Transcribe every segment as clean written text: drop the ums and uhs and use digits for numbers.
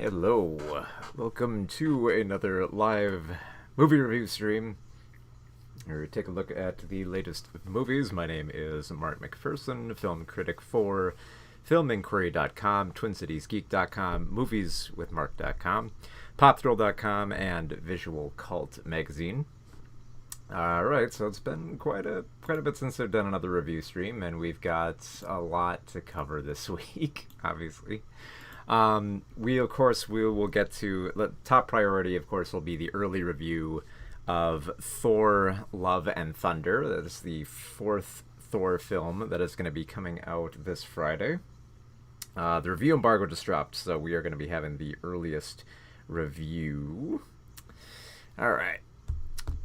Hello, welcome to another live movie review stream. Or take a look at the latest movies. My name is Mark McPherson, film critic for filminquiry.com, twincitiesgeek.com, movieswithmark.com, popthrill.com, and Visual Cult magazine. Alright, so it's been quite a bit since I've done another review stream, and we've got a lot to cover this week, obviously. We will get to the top priority, of course, will be the early review of Thor: Love and Thunder. That is the fourth Thor film that is going to be coming out this Friday. The review embargo just dropped, so we are going to be having the earliest review. Alright,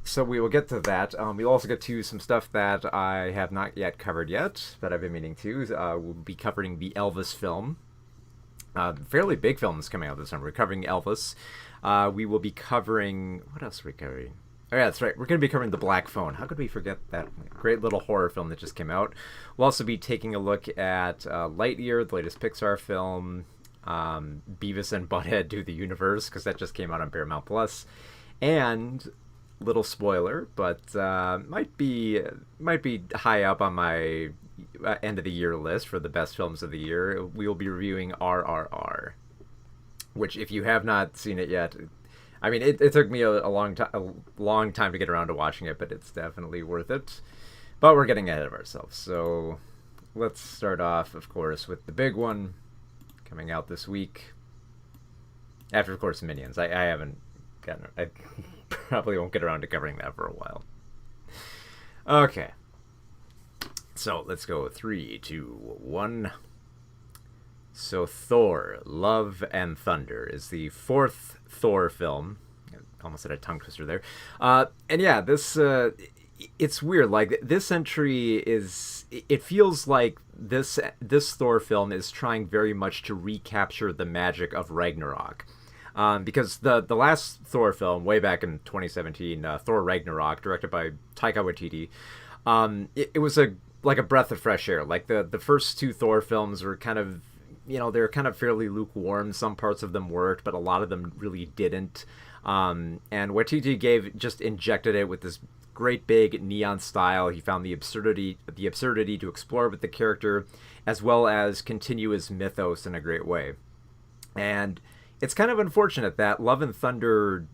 so we will get to that. We'll also get to some stuff that I have not yet covered yet, but I've been meaning to. We'll be covering the Elvis film. Fairly big films coming out this summer. We're covering Elvis. We will be covering... What else are we covering? Oh yeah, that's right. We're going to be covering The Black Phone. How could we forget that great little horror film that just came out? We'll also be taking a look at Lightyear, the latest Pixar film. Beavis and Butthead Do the Universe, because that just came out on Paramount Plus. And... little spoiler, but might be high up on my end of the year list for the best films of the year. We will be reviewing RRR, which, if you have not seen it yet, I mean, it took me a long time to get around to watching it, but it's definitely worth it. But we're getting ahead of ourselves, so let's start off, of course, with the big one coming out this week. After, of course, Minions. I haven't gotten... I probably won't get around to covering that for a while. Okay. So, let's go 3, 2, 1. So, Thor: Love and Thunder is the fourth Thor film. I almost had a tongue twister there. And yeah, this... it's weird. Like, this entry is... It feels like this Thor film is trying very much to recapture the magic of Ragnarok. Because the last Thor film, way back in 2017, Thor Ragnarok, directed by Taika Waititi, it was a breath of fresh air. Like, the first two Thor films were kind of, they were kind of fairly lukewarm. Some parts of them worked, but a lot of them really didn't. And Waititi just injected it with this great big neon style. He found the absurdity to explore with the character, as well as continue his mythos in a great way. And it's kind of unfortunate that Love and Thunder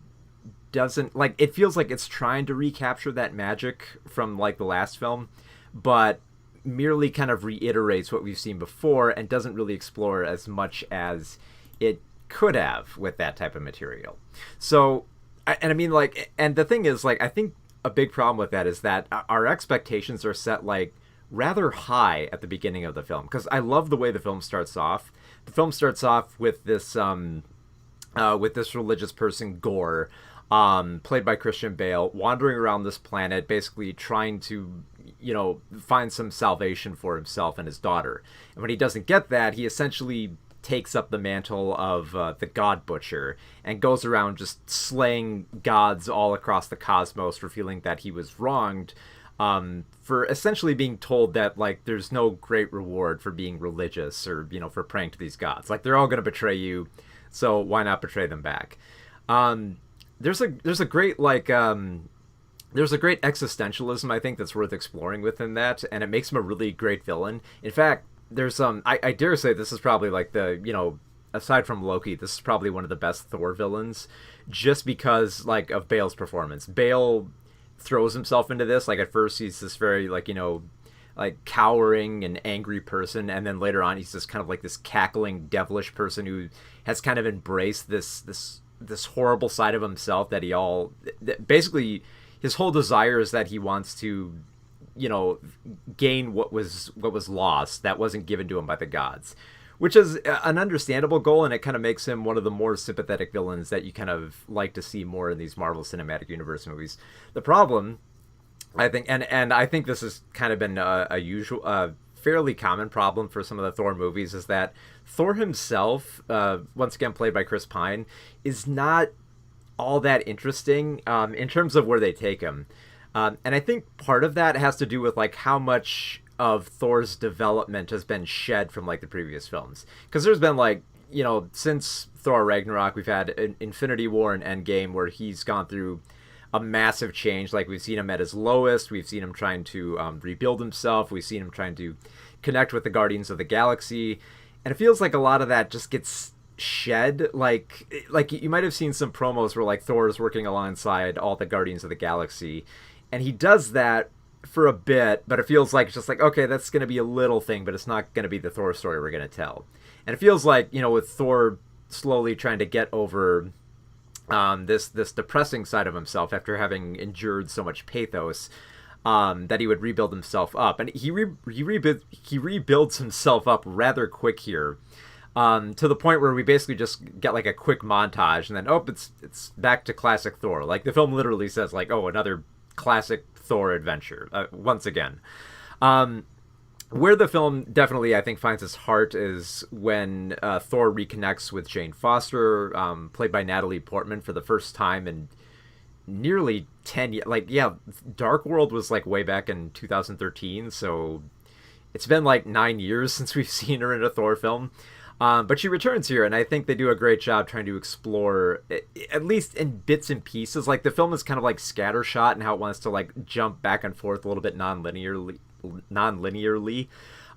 doesn't... Like, it feels like it's trying to recapture that magic from, like, the last film, but merely kind of reiterates what we've seen before and doesn't really explore as much as it could have with that type of material. So, and I mean, like... And the thing is, like, I think a big problem with that is that our expectations are set, like, rather high at the beginning of the film. Because I love the way the film starts off. The film starts off with this... with this religious person, Gore, played by Christian Bale, wandering around this planet, basically trying to, find some salvation for himself and his daughter. And when he doesn't get that, he essentially takes up the mantle of the God Butcher and goes around just slaying gods all across the cosmos for feeling that he was wronged, for essentially being told that, like, there's no great reward for being religious or, for praying to these gods. Like, they're all going to betray you. So why not betray them back? There's a great existentialism, I think, that's worth exploring within that, and it makes him a really great villain. In fact, there's I dare say this is probably like the aside from Loki, this is probably one of the best Thor villains, just because like of Bale's performance. Bale throws himself into this. Like, at first he's this very like cowering and angry person, and then later on he's just kind of like this cackling, devilish person who has kind of embraced this horrible side of himself that basically his whole desire is that he wants to, gain what was lost, that wasn't given to him by the gods, which is an understandable goal, and it kind of makes him one of the more sympathetic villains that you kind of like to see more in these Marvel Cinematic Universe movies. The problem, I think, and I think this has kind of been a fairly common problem for some of the Thor movies, is that Thor himself, once again played by Chris Pine, is not all that interesting in terms of where they take him. And I think part of that has to do with like how much of Thor's development has been shed from like the previous films. Because there's been like, since Thor Ragnarok, we've had an Infinity War and Endgame where he's gone through a massive change. Like, we've seen him at his lowest, we've seen him trying to rebuild himself, we've seen him trying to connect with the Guardians of the Galaxy, and it feels like a lot of that just gets shed. Like you might have seen some promos where like Thor is working alongside all the Guardians of the Galaxy, and he does that for a bit, but it feels like just like, okay, that's going to be a little thing, but it's not going to be the Thor story we're going to tell. And it feels like, you know, with Thor slowly trying to get over this depressing side of himself after having endured so much pathos, that he would rebuild himself up, and he rebuilds himself up rather quick here, to the point where we basically just get like a quick montage, and then it's back to classic Thor. Like, the film literally says like, oh, another classic Thor adventure once again. Where the film definitely, I think, finds its heart is when Thor reconnects with Jane Foster, played by Natalie Portman, for the first time in nearly 10 years. Like, yeah, Dark World was like way back in 2013, so it's been like 9 years since we've seen her in a Thor film. But she returns here, and I think they do a great job trying to explore, at least in bits and pieces. Like, the film is kind of like scattershot and how it wants to like jump back and forth a little bit non-linearly.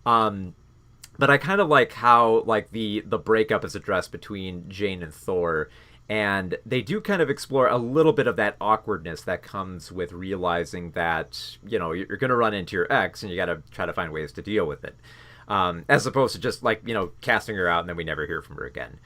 But I kind of like how like the breakup is addressed between Jane and Thor, and they do kind of explore a little bit of that awkwardness that comes with realizing that, you know, you're going to run into your ex and you got to try to find ways to deal with it. As opposed to just like, you know, casting her out and then we never hear from her again.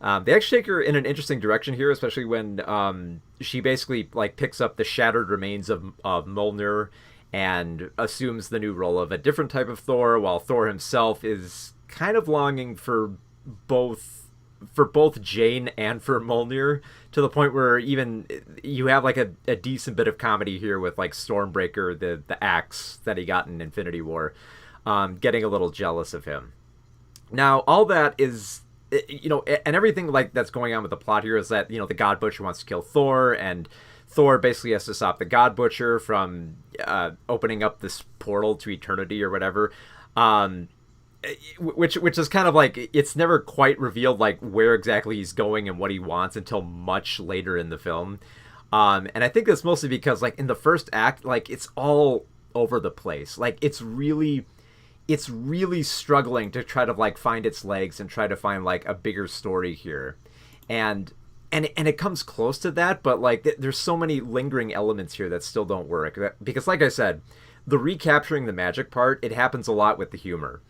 They actually take her in an interesting direction here, especially when she basically like picks up the shattered remains of Mjolnir and assumes the new role of a different type of Thor, while Thor himself is kind of longing for both Jane and for Mjolnir, to the point where even you have like a decent bit of comedy here with like Stormbreaker, the axe that he got in Infinity War, getting a little jealous of him. Now, all that is, you know, and everything like that's going on with the plot here is that, you know, the God Butcher wants to kill Thor, and Thor basically has to stop the God Butcher from opening up this portal to eternity or whatever, which is kind of like, it's never quite revealed like where exactly he's going and what he wants until much later in the film. And I think that's mostly because like in the first act, like it's all over the place. Like it's really struggling to try to like find its legs and try to find like a bigger story here. And it comes close to that, but like there's so many lingering elements here that still don't work, because like I said, the recapturing the magic part, it happens a lot with the humor.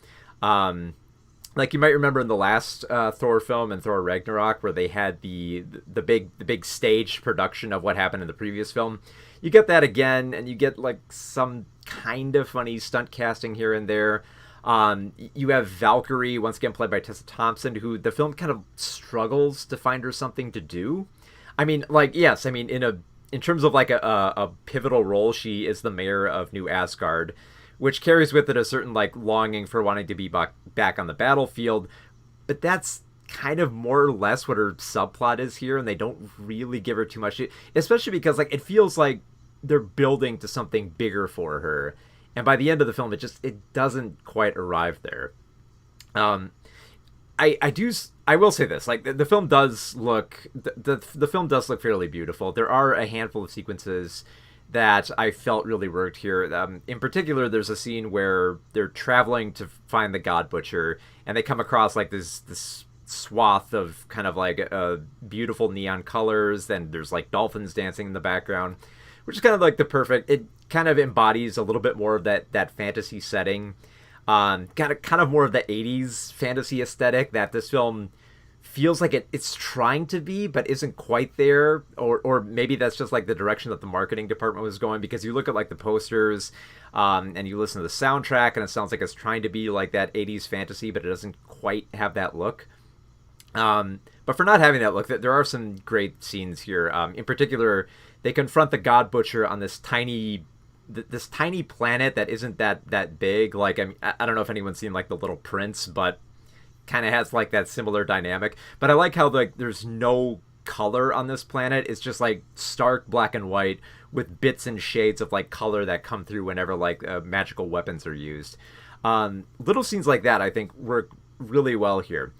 Like you might remember in the last Thor film and Thor Ragnarok, where they had the big stage production of what happened in the previous film. You get that again, and you get like some kind of funny stunt casting here and there. You have Valkyrie, once again played by Tessa Thompson, who the film kind of struggles to find her something to do. I mean, like, yes, I mean, in terms of like a pivotal role, she is the mayor of New Asgard, which carries with it a certain like longing for wanting to be back on the battlefield. But that's kind of more or less what her subplot is here, and they don't really give her too much, especially because like it feels like they're building to something bigger for her. And by the end of the film, it doesn't quite arrive there. I will say this: like the film does look, the film does look fairly beautiful. There are a handful of sequences that I felt really worked here. In particular, there's a scene where they're traveling to find the God Butcher, and they come across like this swath of kind of like beautiful neon colors. Then there's like dolphins dancing in the background, which is kind of like the perfect. It kind of embodies a little bit more of that fantasy setting, kind of more of the 80s fantasy aesthetic that this film feels like it's trying to be, but isn't quite there. Or maybe that's just like the direction that the marketing department was going, because you look at like the posters, and you listen to the soundtrack, and it sounds like it's trying to be like that 80s fantasy, but it doesn't quite have that look. But for not having that look, there are some great scenes here. In particular, they confront the God Butcher on this tiny planet that isn't that big. Like, I don't know if anyone's seen like The Little Prince, but kind of has like that similar dynamic. But I like how like there's no color on this planet. It's just like stark black and white with bits and shades of like color that come through whenever like magical weapons are used. Little scenes like that I think work really well here.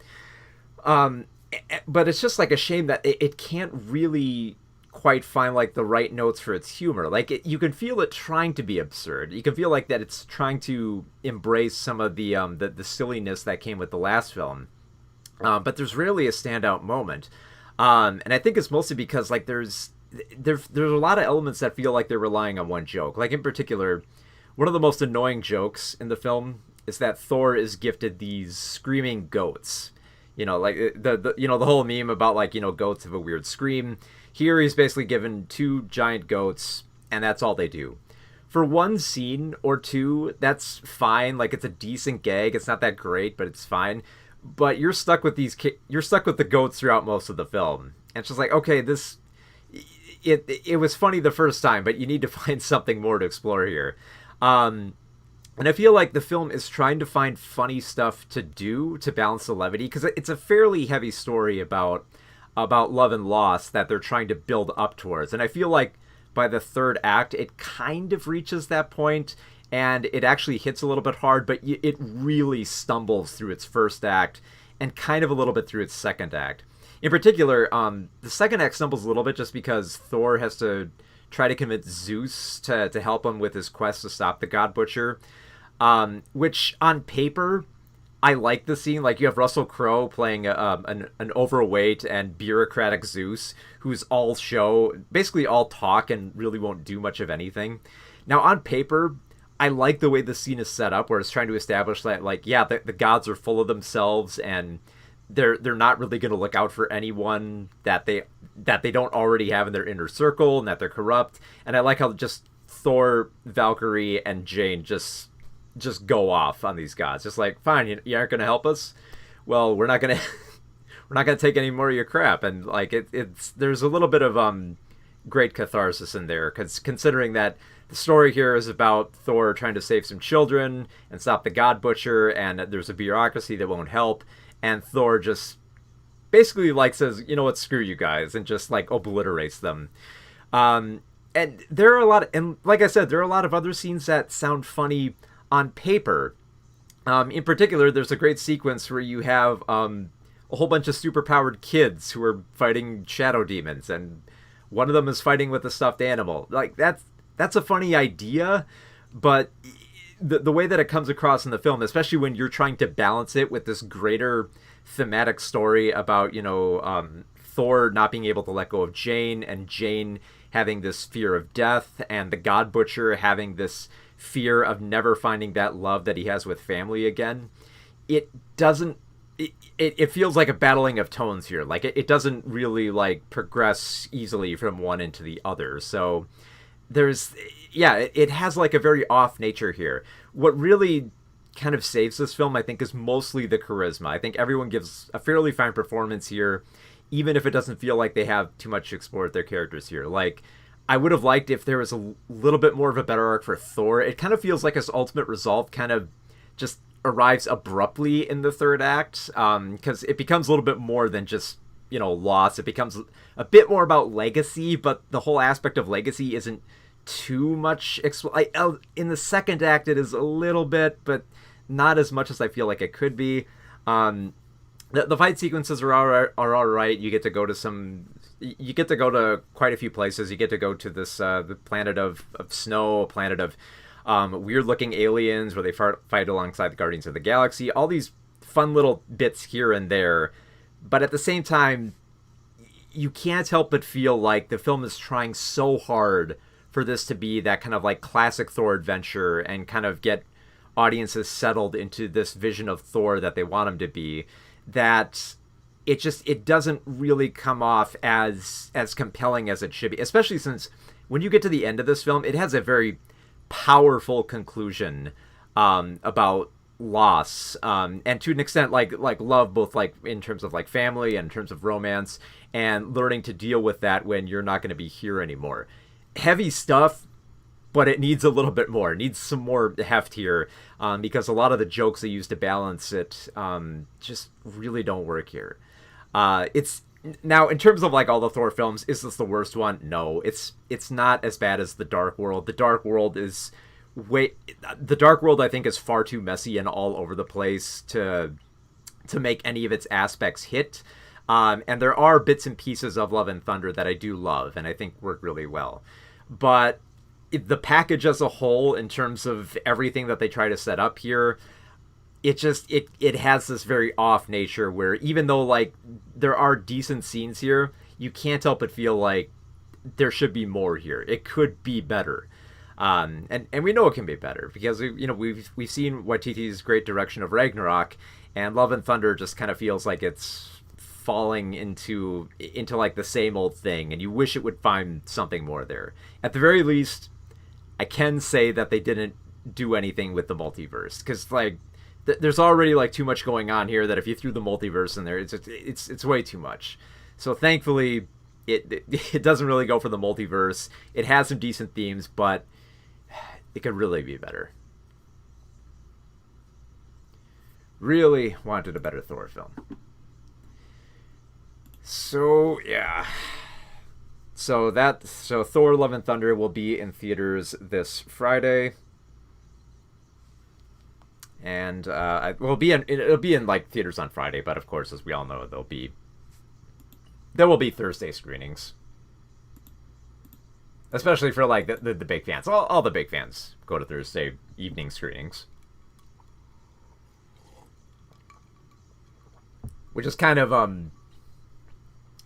but it's just like a shame that it can't really quite find like the right notes for its humor. Like you can feel it trying to be absurd. You can feel like that it's trying to embrace some of the silliness that came with the last film. But there's rarely a standout moment. And I think it's mostly because like there's a lot of elements that feel like they're relying on one joke. Like in particular, one of the most annoying jokes in the film is that Thor is gifted these screaming goats. You know, like the whole meme about like, goats have a weird scream. Here he's basically given two giant goats, and that's all they do. For one scene or two, that's fine. Like it's a decent gag. It's not that great, but it's fine. But you're stuck with you're stuck with the goats throughout most of the film. And it's just like, okay, it was funny the first time, but you need to find something more to explore here. And I feel like the film is trying to find funny stuff to do to balance the levity, because it's a fairly heavy story about love and loss that they're trying to build up towards. And I feel like by the third act, it kind of reaches that point, and it actually hits a little bit hard, but it really stumbles through its first act and kind of a little bit through its second act. In particular, the second act stumbles a little bit just because Thor has to try to convince Zeus to help him with his quest to stop the God Butcher. Which on paper, I like the scene. Like you have Russell Crowe playing an overweight and bureaucratic Zeus who's all show, basically all talk, and really won't do much of anything. Now on paper, I like the way the scene is set up, where it's trying to establish that, like, yeah, the gods are full of themselves, and they're not really going to look out for anyone that they don't already have in their inner circle, and that they're corrupt. And I like how just Thor, Valkyrie, and Jane just go off on these gods. Just like, fine, you aren't going to help us? Well, we're not going to take any more of your crap. And like it's there's a little bit of great catharsis in there, cuz considering that the story here is about Thor trying to save some children and stop the God Butcher, and there's a bureaucracy that won't help, and Thor just basically like says, you know what, screw you guys, and just like obliterates them. And there are and like I said, there are a lot of other scenes that sound funny on paper. In particular, there's a great sequence where you have a whole bunch of superpowered kids who are fighting shadow demons, and one of them is fighting with a stuffed animal. Like that's a funny idea, but the way that it comes across in the film, especially when you're trying to balance it with this greater thematic story about, Thor not being able to let go of Jane, and Jane having this fear of death, and the God Butcher having this fear of never finding that love that he has with family again, it feels like a battling of tones here. Like it doesn't really like progress easily from one into the other. So it has like a very off nature here. What really kind of saves this film, I think, is mostly the charisma. I think everyone gives a fairly fine performance here, even if it doesn't feel like they have too much to explore with their characters here. Like, I would have liked if there was a little bit more of a better arc for Thor. It kind of feels like his ultimate resolve kind of just arrives abruptly in the third act, because it becomes a little bit more than just, loss. It becomes a bit more about legacy, but the whole aspect of legacy isn't too much. In the second act, it is a little bit, but not as much as I feel like it could be. The fight sequences are all right. You get to go to quite a few places. You get to go to this the planet of snow, a planet of weird looking aliens where they fight alongside the Guardians of the Galaxy. All these fun little bits here and there, but at the same time, you can't help but feel like the film is trying so hard for this to be that kind of like classic Thor adventure and kind of get audiences settled into this vision of Thor that they want him to be, that it doesn't really come off as compelling as it should be, especially since when you get to the end of this film, it has a very powerful conclusion about loss, and to an extent like love, both like in terms of like family and in terms of romance, and learning to deal with that when you're not going to be here anymore. Heavy stuff, but it needs a little bit more. It needs some more heft here, because a lot of the jokes they use to balance it just really don't work here. It's now, in terms of like all the Thor films, is this the worst one? No, it's not as bad as The Dark World. The Dark World, I think, is far too messy and all over the place to make any of its aspects hit. And there are bits and pieces of Love and Thunder that I do love and I think work really well. But the package as a whole, in terms of everything that they try to set up here, it has this very off nature where even though like there are decent scenes here, you can't help but feel like there should be more here. It could be better. And we know it can be better because we've seen Waititi's great direction of Ragnarok, and Love and Thunder just kind of feels like it's falling into like the same old thing, and you wish it would find something more there. At the very least, I can say that they didn't do anything with the multiverse, because like there's already like too much going on here that if you threw the multiverse in there, it's way too much. So thankfully, it doesn't really go for the multiverse. It has some decent themes, but it could really be better. Really wanted a better Thor film. So yeah. So Thor: Love and Thunder will be in theaters this Friday. And it'll be in like theaters on Friday, but of course, as we all know, there will be Thursday screenings, especially for like the big fans. All the big fans go to Thursday evening screenings, which is kind of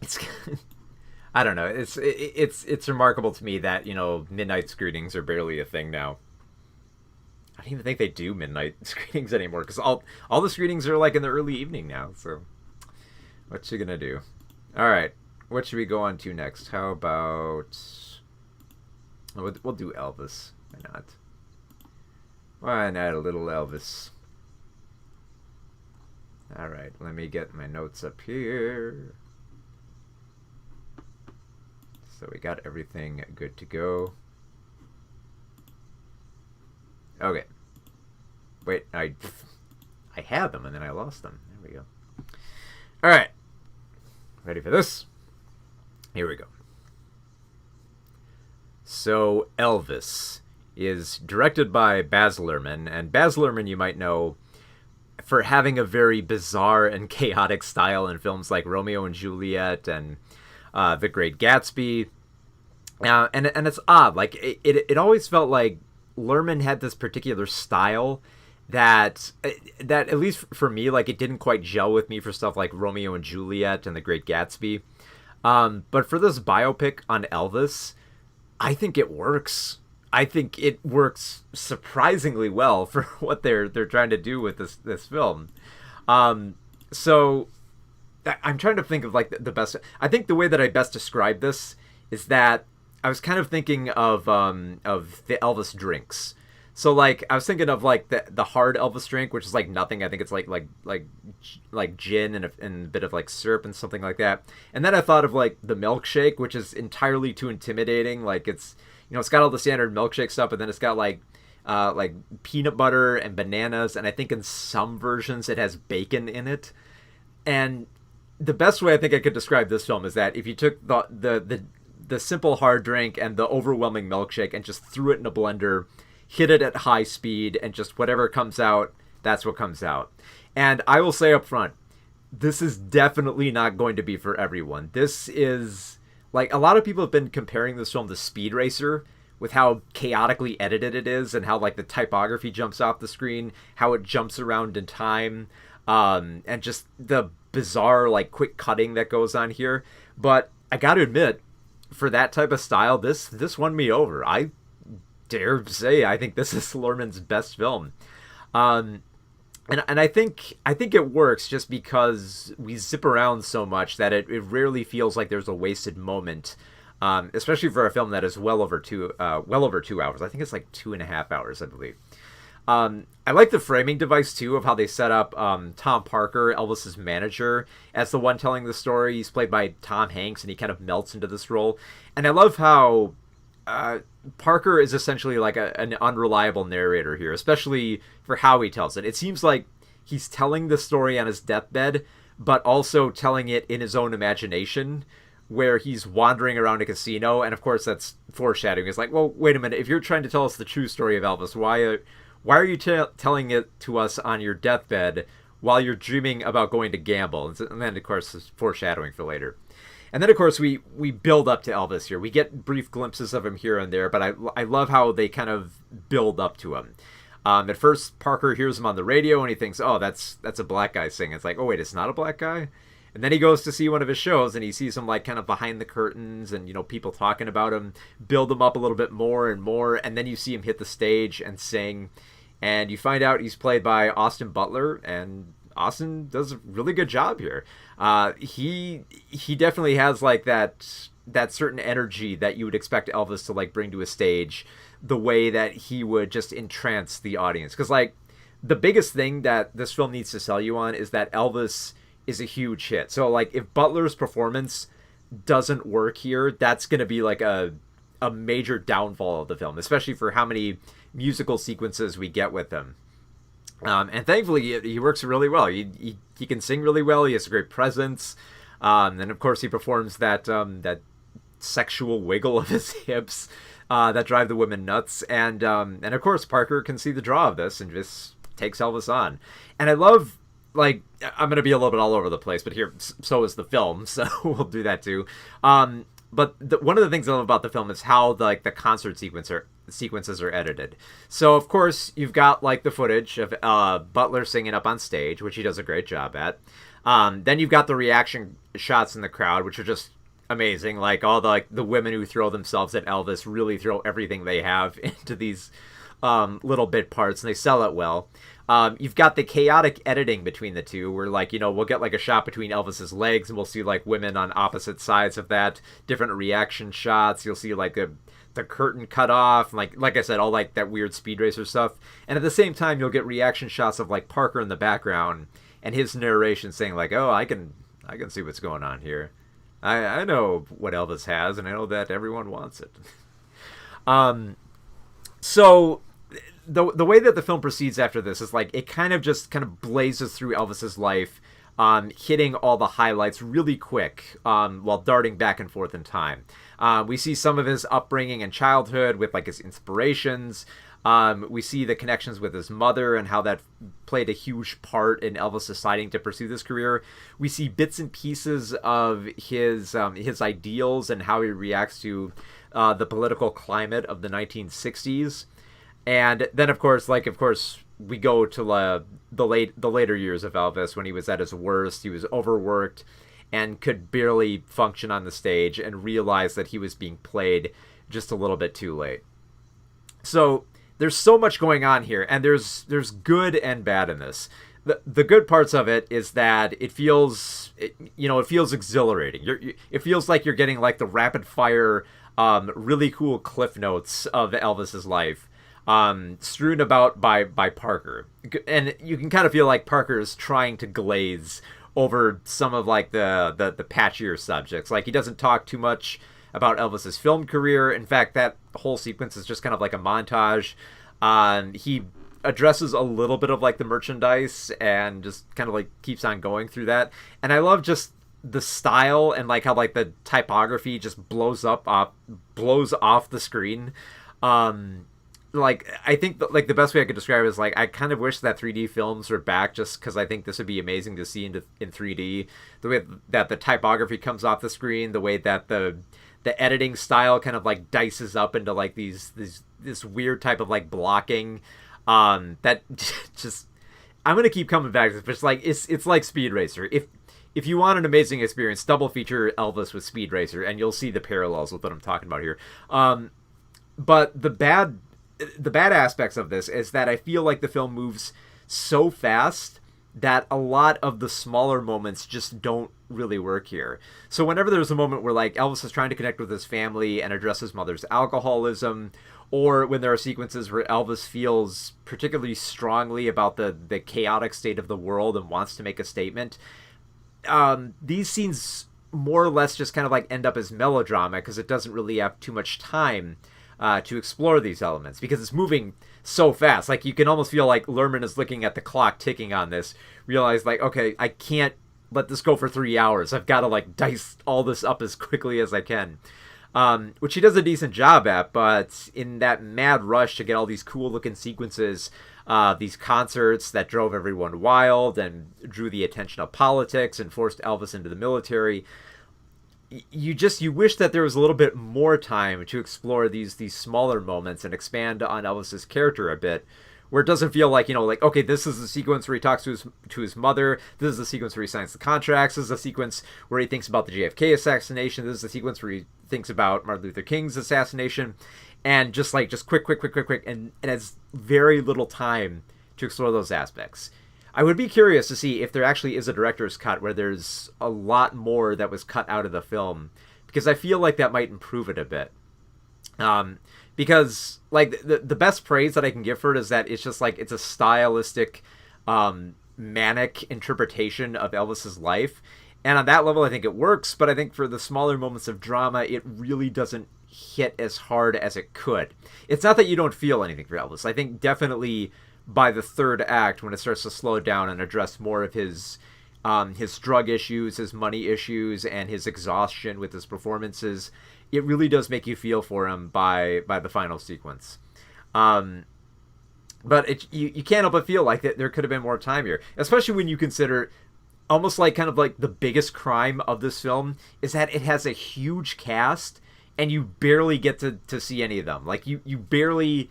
it's I don't know. It's remarkable to me that midnight screenings are barely a thing now. I don't even think they do midnight screenings anymore, because all the screenings are like in the early evening now. So what you gonna do? All right, what should we go on to next? How about we'll do Elvis? Why not? Why not a little Elvis? All right, let me get my notes up here. So we got everything good to go. Okay. Wait, I had them and then I lost them. There we go. All right. Ready for this? Here we go. So Elvis is directed by Baz Luhrmann, and Baz Luhrmann you might know for having a very bizarre and chaotic style in films like Romeo and Juliet and The Great Gatsby. And it's odd. Like it always felt like Luhrmann had this particular style that at least for me, like it didn't quite gel with me for stuff like Romeo and Juliet and The Great Gatsby. But for this biopic on Elvis, I think it works. I think it works surprisingly well for what they're trying to do with this film. So I'm trying to think of like the best. I think the way that I best describe this is that I was kind of thinking of the Elvis drinks. So like I was thinking of like the hard Elvis drink, which is like nothing. I think it's like gin and a bit of like syrup and something like that. And then I thought of like the milkshake, which is entirely too intimidating. Like it's got all the standard milkshake stuff, and then it's got like peanut butter and bananas, and I think in some versions it has bacon in it. And the best way I think I could describe this film is that if you took the simple hard drink and the overwhelming milkshake and just threw it in a blender, hit it at high speed, and just whatever comes out, that's what comes out. And I will say up front, this is definitely not going to be for everyone. This is, like, a lot of people have been comparing this film to Speed Racer with how chaotically edited it is and how, like, the typography jumps off the screen, how it jumps around in time, and just the bizarre, like, quick cutting that goes on here. But I gotta admit, for that type of style, this won me over. I dare say I think this is Luhrmann's best film. And I think it works just because we zip around so much that it rarely feels like there's a wasted moment, especially for a film that is well over 2 hours. I think it's like 2.5 hours, I believe. I like the framing device too of how they set up Tom Parker, Elvis's manager, as the one telling the story. He's played by Tom Hanks, and he kind of melts into this role. And I love how Parker is essentially like an unreliable narrator here, especially for how he tells it. It seems like he's telling the story on his deathbed, but also telling it in his own imagination, where he's wandering around a casino. And of course that's foreshadowing. It's like, well, wait a minute, if you're trying to tell us the true story of Elvis, why are you telling it to us on your deathbed while you're dreaming about going to gamble. And then, of course, there's foreshadowing for later. And then, of course, we build up to Elvis here. We get brief glimpses of him here and there, but I love how they kind of build up to him. At first, Parker hears him on the radio, and he thinks, oh, that's a black guy singing. It's like, oh, wait, it's not a black guy? And then he goes to see one of his shows, and he sees him, like, kind of behind the curtains and, people talking about him, build him up a little bit more and more, and then you see him hit the stage and sing, and you find out he's played by Austin Butler, and Austin does a really good job here. He definitely has, like, that certain energy that you would expect Elvis to, like, bring to a stage, the way that he would just entrance the audience. Because, like, the biggest thing that this film needs to sell you on is that Elvis is a huge hit. So, like, if Butler's performance doesn't work here, that's going to be, like, a major downfall of the film, especially for how many musical sequences we get with him. And thankfully, he works really well. He can sing really well. He has a great presence. And, of course, he performs that sexual wiggle of his hips that drive the women nuts. And of course, Parker can see the draw of this and just takes Elvis on. And I love... like, I'm going to be a little bit all over the place, but here, so is the film, so we'll do that too. But one of the things I love about the film is how the concert sequences are edited. So, of course, you've got, like, the footage of Butler singing up on stage, which he does a great job at. Then you've got the reaction shots in the crowd, which are just amazing. Like, all the women who throw themselves at Elvis really throw everything they have into these little bit parts, and they sell it well. You've got the chaotic editing between the two, where, like, we'll get, like, a shot between Elvis's legs, and we'll see, like, women on opposite sides of that, different reaction shots. You'll see, like, the curtain cut off, and like I said, all, like, that weird Speed Racer stuff. And at the same time, you'll get reaction shots of, like, Parker in the background, and his narration saying, like, oh, I can see what's going on here. I know what Elvis has, and I know that everyone wants it. So... The way that the film proceeds after this is, like, it kind of blazes through Elvis's life, hitting all the highlights really quick, while darting back and forth in time. We see some of his upbringing and childhood with, like, his inspirations. We see the connections with his mother and how that played a huge part in Elvis deciding to pursue this career. We see bits and pieces of his ideals and how he reacts to the political climate of the 1960s. And then, of course, we go to the later years of Elvis when he was at his worst. He was overworked and could barely function on the stage, and realized that he was being played just a little bit too late. So there's so much going on here, and there's good and bad in this. The good parts of it is that it feels exhilarating. It feels like you're getting, like, the rapid fire, really cool cliff notes of Elvis's life. Strewn about by Parker, and you can kind of feel like Parker is trying to glaze over some of, like, the patchier subjects. Like, he doesn't talk too much about Elvis's film career. In fact, that whole sequence is just kind of like a montage. He addresses a little bit of, like, the merchandise and just kind of, like, keeps on going through that. And I love just the style and, like, how, like, the typography just blows off the screen. Like, I think, like, the best way I could describe it is, like, I kind of wish that 3D films were back, just because I think this would be amazing to see in 3D. The way that the typography comes off the screen, the way that the editing style kind of, like, dices up into, like, this weird type of, like, blocking. That just, I'm gonna keep coming back to this, but it's like it's like Speed Racer. If you want an amazing experience, double feature Elvis with Speed Racer, and you'll see the parallels with what I'm talking about here. But the bad aspects of this is that I feel like the film moves so fast that a lot of the smaller moments just don't really work here. So whenever there's a moment where, like, Elvis is trying to connect with his family and address his mother's alcoholism, or when there are sequences where Elvis feels particularly strongly about the chaotic state of the world and wants to make a statement, these scenes more or less just kind of, like, end up as melodrama, because it doesn't really have too much time to explore these elements, because it's moving so fast. Like, you can almost feel like Lerman is looking at the clock ticking on this, realize, like, okay, I can't let this go for 3 hours. I've got to, like, dice all this up as quickly as I can. which he does a decent job at. But in that mad rush to get all these cool looking sequences, these concerts that drove everyone wild and drew the attention of politics and forced Elvis into the military, you wish that there was a little bit more time to explore these smaller moments and expand on Elvis's character a bit, where it doesn't feel like, like, okay, this is the sequence where he talks to his mother, this is the sequence where he signs the contracts, this is the sequence where he thinks about the JFK assassination, this is the sequence where he thinks about Martin Luther King's assassination, and just quick, and it has very little time to explore those aspects. I would be curious to see if there actually is a director's cut where there's a lot more that was cut out of the film, because I feel like that might improve it a bit. Because like the best praise that I can give for it is that it's just like it's a stylistic, manic interpretation of Elvis's life, and on that level I think it works. But I think for the smaller moments of drama, it really doesn't hit as hard as it could. It's not that you don't feel anything for Elvis. I think definitely by the third act, when it starts to slow down and address more of his drug issues, his money issues, and his exhaustion with his performances, it really does make you feel for him by the final sequence. But you can't help but feel like that there could have been more time here, especially when you consider almost like kind of like the biggest crime of this film is that it has a huge cast and you barely get to see any of them. Like you barely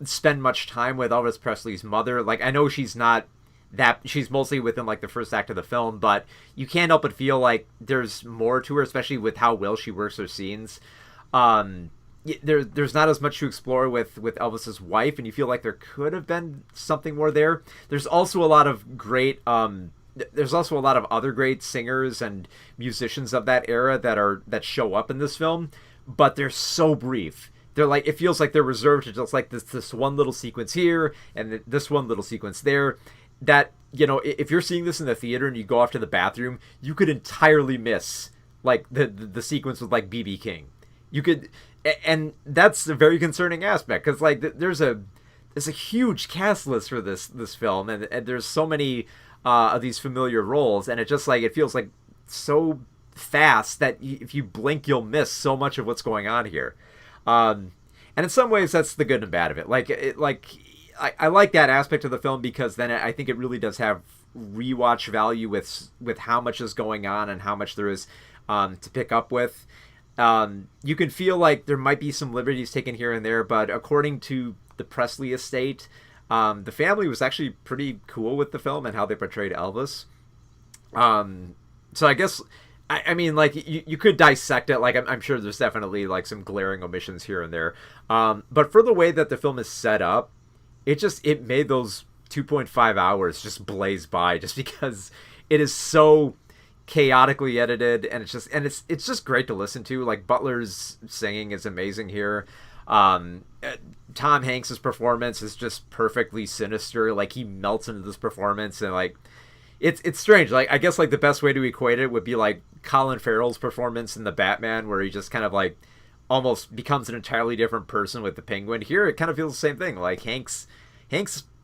spend much time with Elvis Presley's mother. Like, I know she's not that, she's mostly within like the first act of the film, but you can't help but feel like there's more to her, especially with how well she works her scenes. There's not as much to explore with Elvis's wife, and you feel like there could have been something more there. There's also a lot of other great singers and musicians of that era that show up in this film, but they're so brief. They're like, it feels like they're reserved to just like this one little sequence here and this one little sequence there, that, if you're seeing this in the theater and you go off to the bathroom, you could entirely miss like the sequence with like BB King. You could, and that's a very concerning aspect, because like there's a huge cast list for this film, and there's so many of these familiar roles, and it just like, it feels like so fast that if you blink, you'll miss so much of what's going on here. And in some ways, that's the good and bad of it. I like that aspect of the film, because then I think it really does have rewatch value with how much is going on and how much there is to pick up with. You can feel like there might be some liberties taken here and there, but according to the Presley estate, the family was actually pretty cool with the film and how they portrayed Elvis. So I guess, I mean, like, you could dissect it. Like, I'm sure there's definitely, like, some glaring omissions here and there. But for the way that the film is set up, it made those 2.5 hours just blaze by, just because it is so chaotically edited, and it's just great to listen to. Like, Butler's singing is amazing here. Tom Hanks's performance is just perfectly sinister. Like, he melts into this performance, and like, it's strange. Like, I guess like the best way to equate it would be like Colin Farrell's performance in The Batman, where he just kind of like almost becomes an entirely different person with the Penguin. Here it kind of feels the same thing. Like Hanks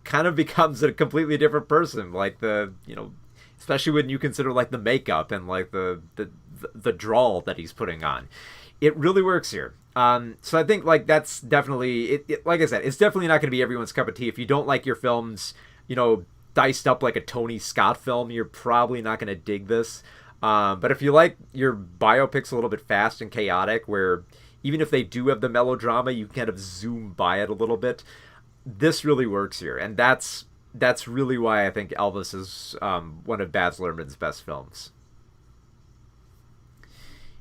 kind of becomes a completely different person. Like especially when you consider like the makeup and like the drawl that he's putting on. It really works here. So I think like that's definitely it. Like I said, it's definitely not going to be everyone's cup of tea. If you don't like your films, diced up like a Tony Scott film, you're probably not going to dig this. But if you like your biopics a little bit fast and chaotic, where even if they do have the melodrama, you kind of zoom by it a little bit, this really works here. And that's really why I think Elvis is one of Baz Luhrmann's best films.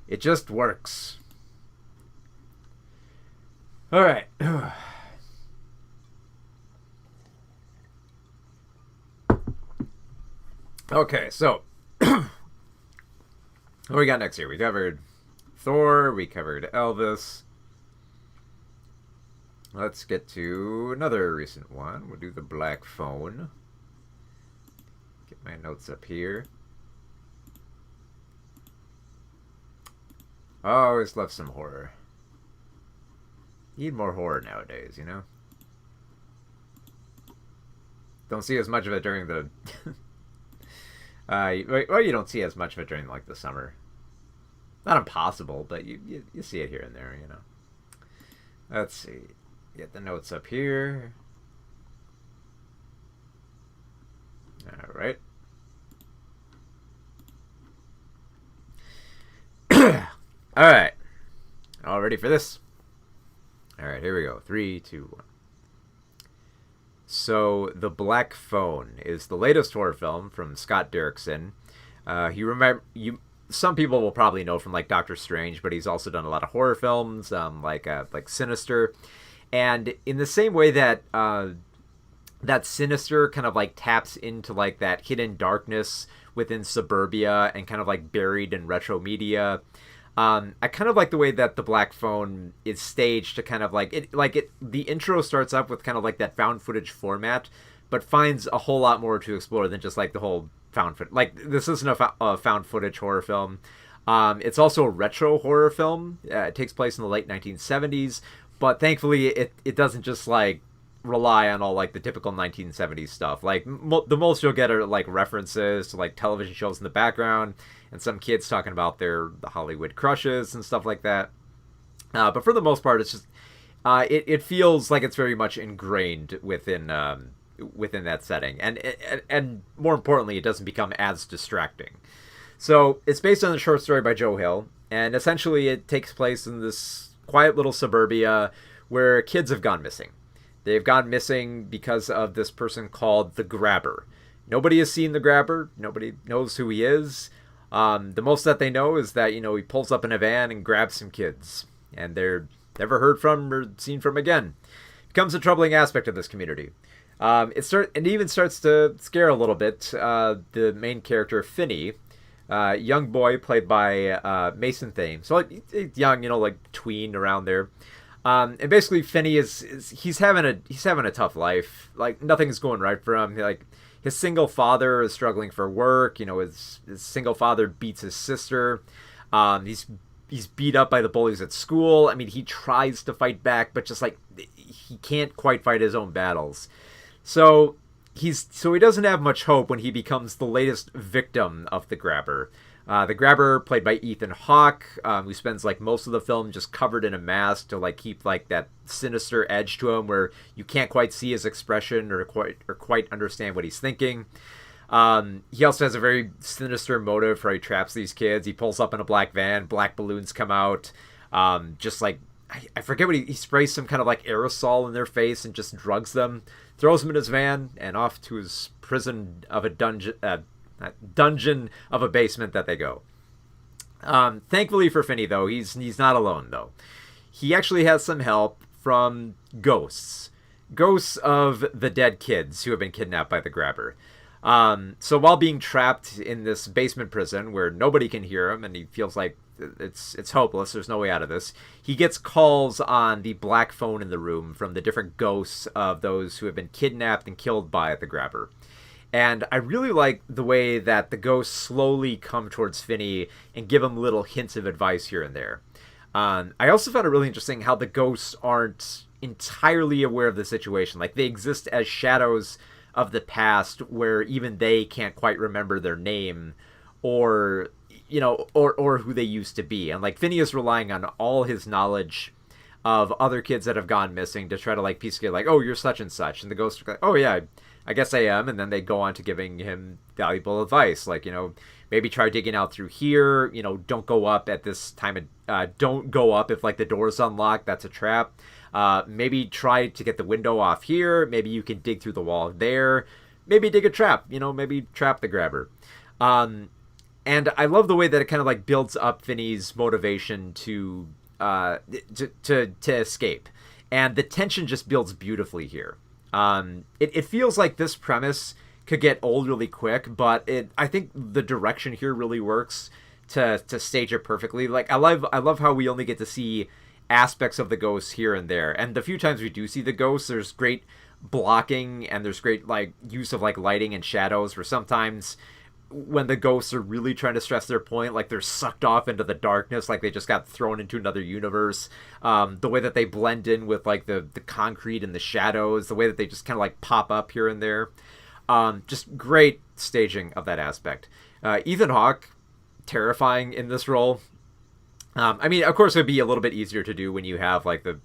It just works. All right. Okay, so what we got next here? We covered Thor, we covered Elvis. Let's get to another recent one. We'll do the Black Phone. Get my notes up here. I always love some horror. Need more horror nowadays, Don't see as much of it during the... well, you don't see as much of it during, like, the summer. not impossible, but you see it here and there, you know. Let's see. Get the notes up here. All right. All right. All ready for this? All right, here we go. 3, 2, 1. So, The Black Phone is the latest horror film from Scott Derrickson. Some people will probably know from like Doctor Strange, but he's also done a lot of horror films, like Sinister. And in the same way that that Sinister kind of like taps into like that hidden darkness within suburbia and kind of like buried in retro media. I kind of like the way that The Black Phone is staged to kind of the intro starts up with kind of like that found footage format, but finds a whole lot more to explore than just like the whole found footage. Like, this isn't a found footage horror film. It's also a retro horror film. It takes place in the late 1970s, but thankfully it doesn't just like rely on all like the typical 1970s stuff. Like the most you'll get are like references to like television shows in the background and some kids talking about the Hollywood crushes and stuff like that. But for the most part, it's just it feels like it's very much ingrained within that setting, and more importantly, it doesn't become as distracting. So it's based on a short story by Joe Hill, and essentially it takes place in this quiet little suburbia where kids have gone missing. They've gone missing because of this person called the Grabber. Nobody has seen the Grabber. Nobody knows who he is. The most that they know is that, he pulls up in a van and grabs some kids, and they're never heard from or seen from again. It becomes a troubling aspect of this community. It even starts to scare a little bit the main character, Finney, young boy played by Mason Thames. So like young, like tween around there. And basically Finney he's having a tough life. Like, nothing's going right for him. Like, his single father is struggling for work. His single father beats his sister. He's beat up by the bullies at school. I mean, he tries to fight back, but just like he can't quite fight his own battles. So he doesn't have much hope when he becomes the latest victim of the Grabber. The Grabber, played by Ethan Hawke, who spends like most of the film just covered in a mask to like keep like that sinister edge to him, where you can't quite see his expression or quite understand what he's thinking. He also has a very sinister motive for how he traps these kids. He pulls up in a black van, black balloons come out, just like I forget what he sprays some kind of like aerosol in their face and just drugs them, throws them in his van, and off to his prison of a dungeon of a basement that they go. Thankfully for Finney, though, he's not alone, though. He actually has some help from ghosts of the dead kids who have been kidnapped by the Grabber. So while being trapped in this basement prison where nobody can hear him and he feels like it's hopeless, there's no way out of this, he gets calls on the black phone in the room from the different ghosts of those who have been kidnapped and killed by the Grabber. And I really like the way that the ghosts slowly come towards Finney and give him little hints of advice here and there. I also found it really interesting how the ghosts aren't entirely aware of the situation. Like, they exist as shadows of the past where even they can't quite remember their name or who they used to be. And like, Finney is relying on all his knowledge of other kids that have gone missing to try to like piece together, like, oh, you're such and such. And the ghosts are like, oh yeah, I guess I am. And then they go on to giving him valuable advice. Like, maybe try digging out through here. Don't go up at this time. Don't go up if like the door's unlocked. That's a trap. Maybe try to get the window off here. Maybe you can dig through the wall there. Maybe dig a trap. Maybe trap the Grabber. And I love the way that it kind of like builds up Finney's motivation to escape. And the tension just builds beautifully here. It feels like this premise could get old really quick, but I think the direction here really works to stage it perfectly. Like, I love how we only get to see aspects of the ghosts here and there, and the few times we do see the ghosts, there's great blocking and there's great like use of like lighting and shadows, where sometimes when the ghosts are really trying to stress their point, like they're sucked off into the darkness, like they just got thrown into another universe. The way that they blend in with like the concrete and the shadows, the way that they just kind of like pop up here and there. Just great staging of that aspect. Ethan Hawke, terrifying in this role. I mean, of course, it'd be a little bit easier to do when you have like the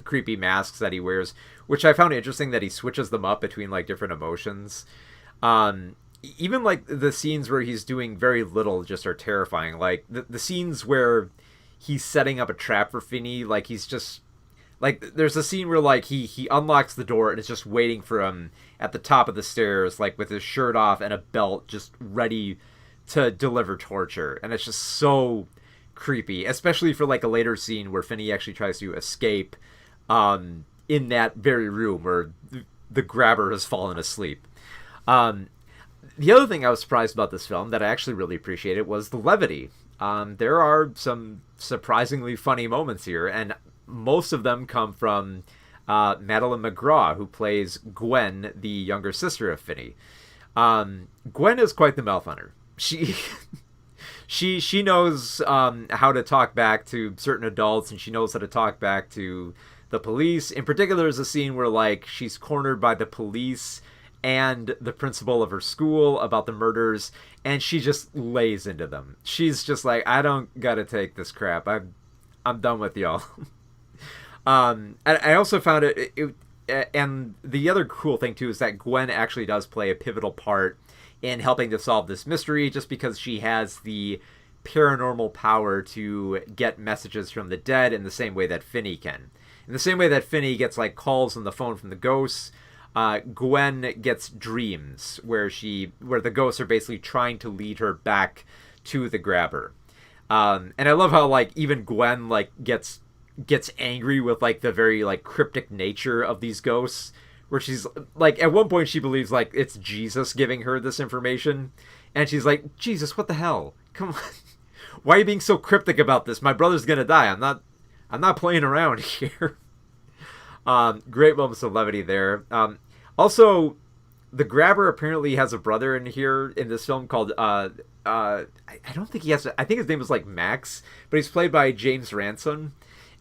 creepy masks that he wears, which I found interesting that he switches them up between like different emotions. Even like the scenes where he's doing very little just are terrifying. Like the scenes where he's setting up a trap for Finney, like he's just like there's a scene where like he unlocks the door and is just waiting for him at the top of the stairs, like with his shirt off and a belt, just ready to deliver torture, and it's just so creepy, especially for like a later scene where Finney actually tries to escape in that very room where the grabber has fallen asleep. The other thing I was surprised about this film that I actually really appreciated was the levity. There are some surprisingly funny moments here, and most of them come from Madeline McGraw, who plays Gwen, the younger sister of Finney. Gwen is quite the mouth hunter. She knows how to talk back to certain adults, and she knows how to talk back to the police. In particular, there's a scene where like she's cornered by the police and the principal of her school about the murders, and she just lays into them. She's just like, I don't gotta take this crap. I'm done with y'all. I also found it, and the other cool thing too is that Gwen actually does play a pivotal part in helping to solve this mystery, just because she has the paranormal power to get messages from the dead in the same way that Finney can. In the same way that Finney gets like calls on the phone from the ghosts, Gwen gets dreams where the ghosts are basically trying to lead her back to the grabber. And I love how like even Gwen like gets angry with like the very like cryptic nature of these ghosts, where she's like, at one point she believes like it's Jesus giving her this information, and she's like, Jesus, what the hell? Come on. Why are you being so cryptic about this? My brother's gonna die. I'm not playing around here. Great moments of levity there. Also, the grabber apparently has a brother in this film called I don't think he has. I think his name was like Max, but he's played by James Ransom,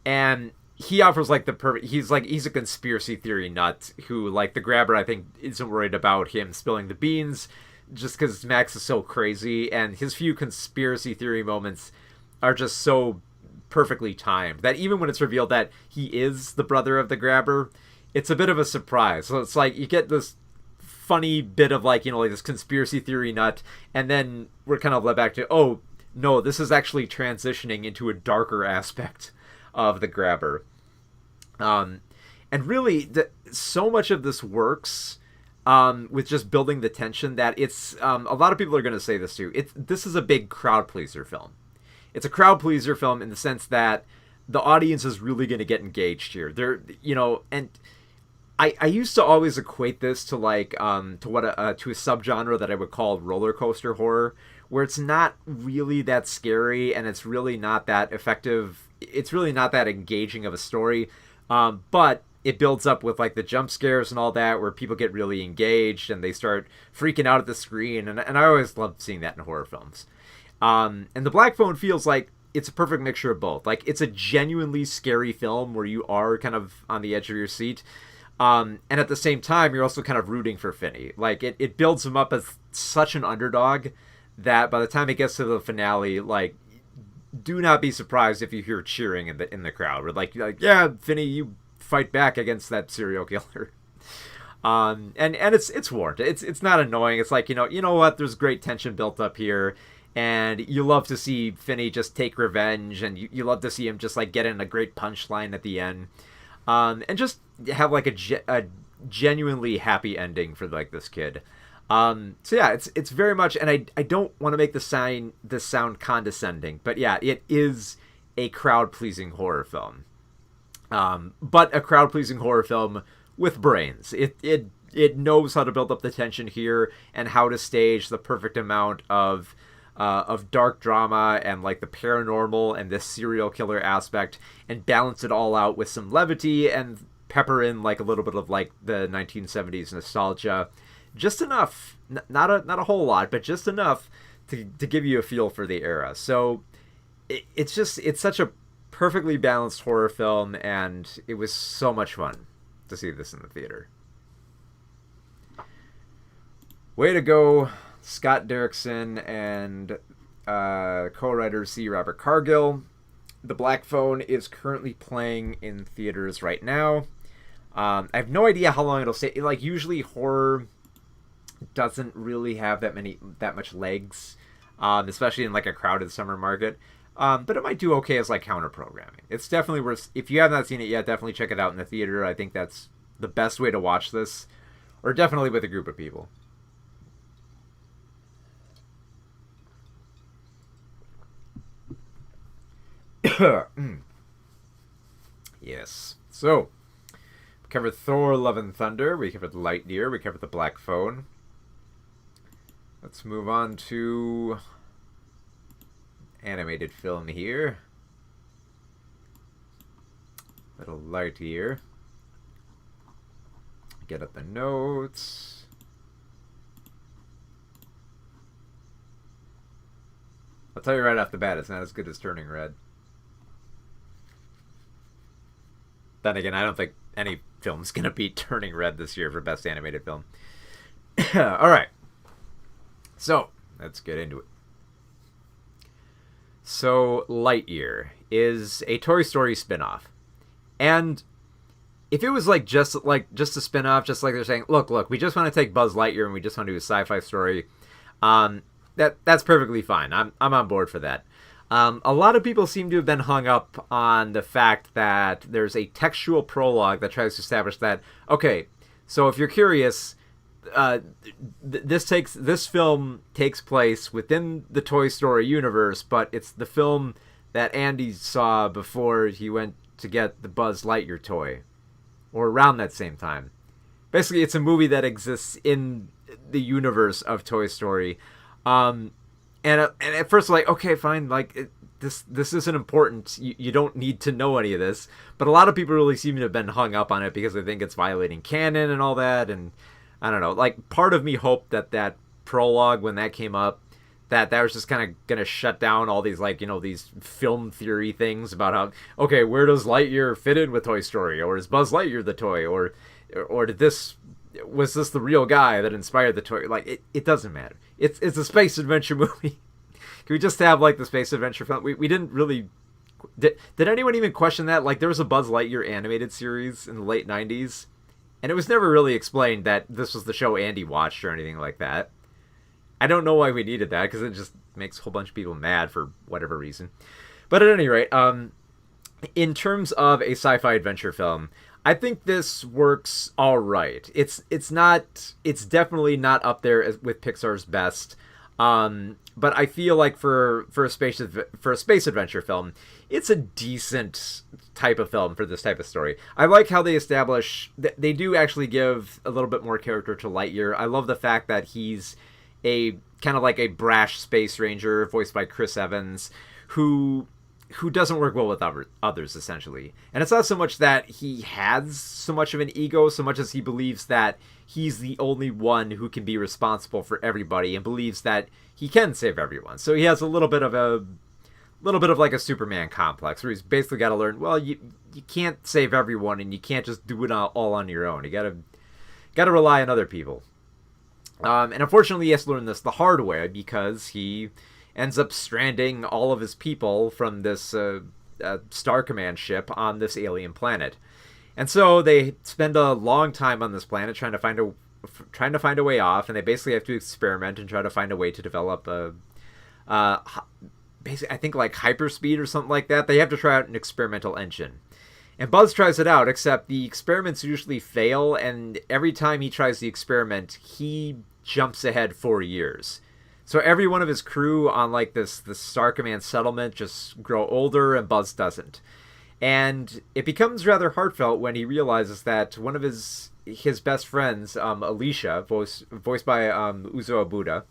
and he offers like the perfect. He's a conspiracy theory nut who, like, the grabber, I think, isn't worried about him spilling the beans, just because Max is so crazy, and his few conspiracy theory moments are just so perfectly timed that even when it's revealed that he is the brother of the grabber, it's a bit of a surprise. So it's like you get this funny bit of like, like this conspiracy theory nut, and then we're kind of led back to, oh no, this is actually transitioning into a darker aspect of the grabber. And really, so much of this works with just building the tension that it's a lot of people are going to say this too. This is a big crowd pleaser film. It's a crowd pleaser film in the sense that the audience is really going to get engaged here. And I used to always equate this to like to a subgenre that I would call roller coaster horror, where it's not really that scary and it's really not that effective. It's really not that engaging of a story, but it builds up with like the jump scares and all that, where people get really engaged and they start freaking out at the screen, and I always love seeing that in horror films. And The Black Phone feels like it's a perfect mixture of both. Like, it's a genuinely scary film where you are kind of on the edge of your seat, and at the same time you're also kind of rooting for Finney. Like, it builds him up as such an underdog that by the time it gets to the finale, like, do not be surprised if you hear cheering in the crowd. We're like, yeah, Finney, you fight back against that serial killer. And it's warranted. It's not annoying. It's like, you know what? There's great tension built up here, and you love to see Finney just take revenge, and you love to see him just like get in a great punchline at the end, and just have like a genuinely happy ending for like this kid. So yeah, it's very much, and I don't want to make this sound condescending, but yeah, it is a crowd-pleasing horror film. But a crowd-pleasing horror film with brains. It knows how to build up the tension here and how to stage the perfect amount of dark drama and like the paranormal and this serial killer aspect, and balance it all out with some levity and pepper in like a little bit of like the 1970s nostalgia. Just enough, not a whole lot, but just enough to give you a feel for the era. So it's such a perfectly balanced horror film, and it was so much fun to see this in the theater. Way to go, Scott Derrickson and co-writer C. Robert Cargill. The Black Phone is currently playing in theaters right now. I have no idea how long it'll stay. Like, usually horror doesn't really have that much legs, especially in like a crowded summer market. But it might do okay as like counter programming. It's definitely worth. If you have not seen it yet, definitely check it out in the theater. I think that's the best way to watch this, or definitely with a group of people. Yes. So, we covered Thor, Love and Thunder. We covered Lightyear. We covered The Black Phone. Let's move on to animated film here. Little Lightyear. Get up the notes. I'll tell you right off the bat, it's not as good as Turning Red. Then again, I don't think any film's gonna beat Turning Red this year for best animated film. All right, so let's get into it. So Lightyear is a Toy Story spin-off, and if it was just a spin-off, just like they're saying, look, we just want to take Buzz Lightyear and we just want to do a sci-fi story, that's perfectly fine. I'm on board for that. A lot of people seem to have been hung up on the fact that there's a textual prologue that tries to establish that, okay, so if you're curious, this film takes place within the Toy Story universe, but it's the film that Andy saw before he went to get the Buzz Lightyear toy, or around that same time. Basically, it's a movie that exists in the universe of Toy Story. And at first, like, okay, fine, like, this isn't important. You don't need to know any of this. But a lot of people really seem to have been hung up on it because they think it's violating canon and all that. And I don't know, like, part of me hoped that prologue, when that came up, that was just kind of going to shut down all these, like, these film theory things about how, okay, where does Lightyear fit in with Toy Story? Or is Buzz Lightyear the toy? Or was this the real guy that inspired the toy? Like, it doesn't matter. It's a space adventure movie. Can we just have, like, the space adventure film? We didn't really... Did anyone even question that? Like, there was a Buzz Lightyear animated series in the late 90s, and it was never really explained that this was the show Andy watched or anything like that. I don't know why we needed that, because it just makes a whole bunch of people mad for whatever reason. But at any rate, in terms of a sci-fi adventure film, I think this works all right. It's definitely not up there with Pixar's best. But I feel like for a space adventure film, it's a decent type of film for this type of story. I like how they establish that they do actually give a little bit more character to Lightyear. I love the fact that he's a kind of like a brash space ranger voiced by Chris Evans who doesn't work well with others, essentially. And it's not so much that he has so much of an ego, so much as he believes that he's the only one who can be responsible for everybody and believes that he can save everyone. So he has a little bit of like a Superman complex where he's basically got to learn, well, you can't save everyone and you can't just do it all on your own. You got to rely on other people. And unfortunately, he has to learn this the hard way because he ends up stranding all of his people from this Star Command ship on this alien planet. And so they spend a long time on this planet trying to find a way off, and they basically have to experiment and try to find a way to develop basically, I think, like hyperspeed or something like that. They have to try out an experimental engine. And Buzz tries it out, except the experiments usually fail, and every time he tries the experiment, he jumps ahead 4 years. So every one of his crew on like this Star Command settlement just grow older, and Buzz doesn't. And it becomes rather heartfelt when he realizes that one of his best friends, Alicia, voiced by Uzo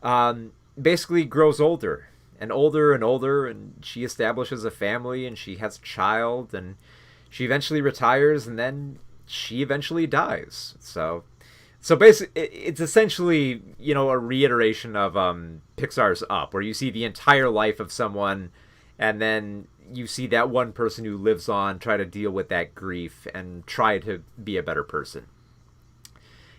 Abuda, basically grows older and older and older, and she establishes a family, and she has a child, and she eventually retires, and then she eventually dies. So basically, it's essentially, a reiteration of Pixar's Up, where you see the entire life of someone, and then you see that one person who lives on try to deal with that grief and try to be a better person.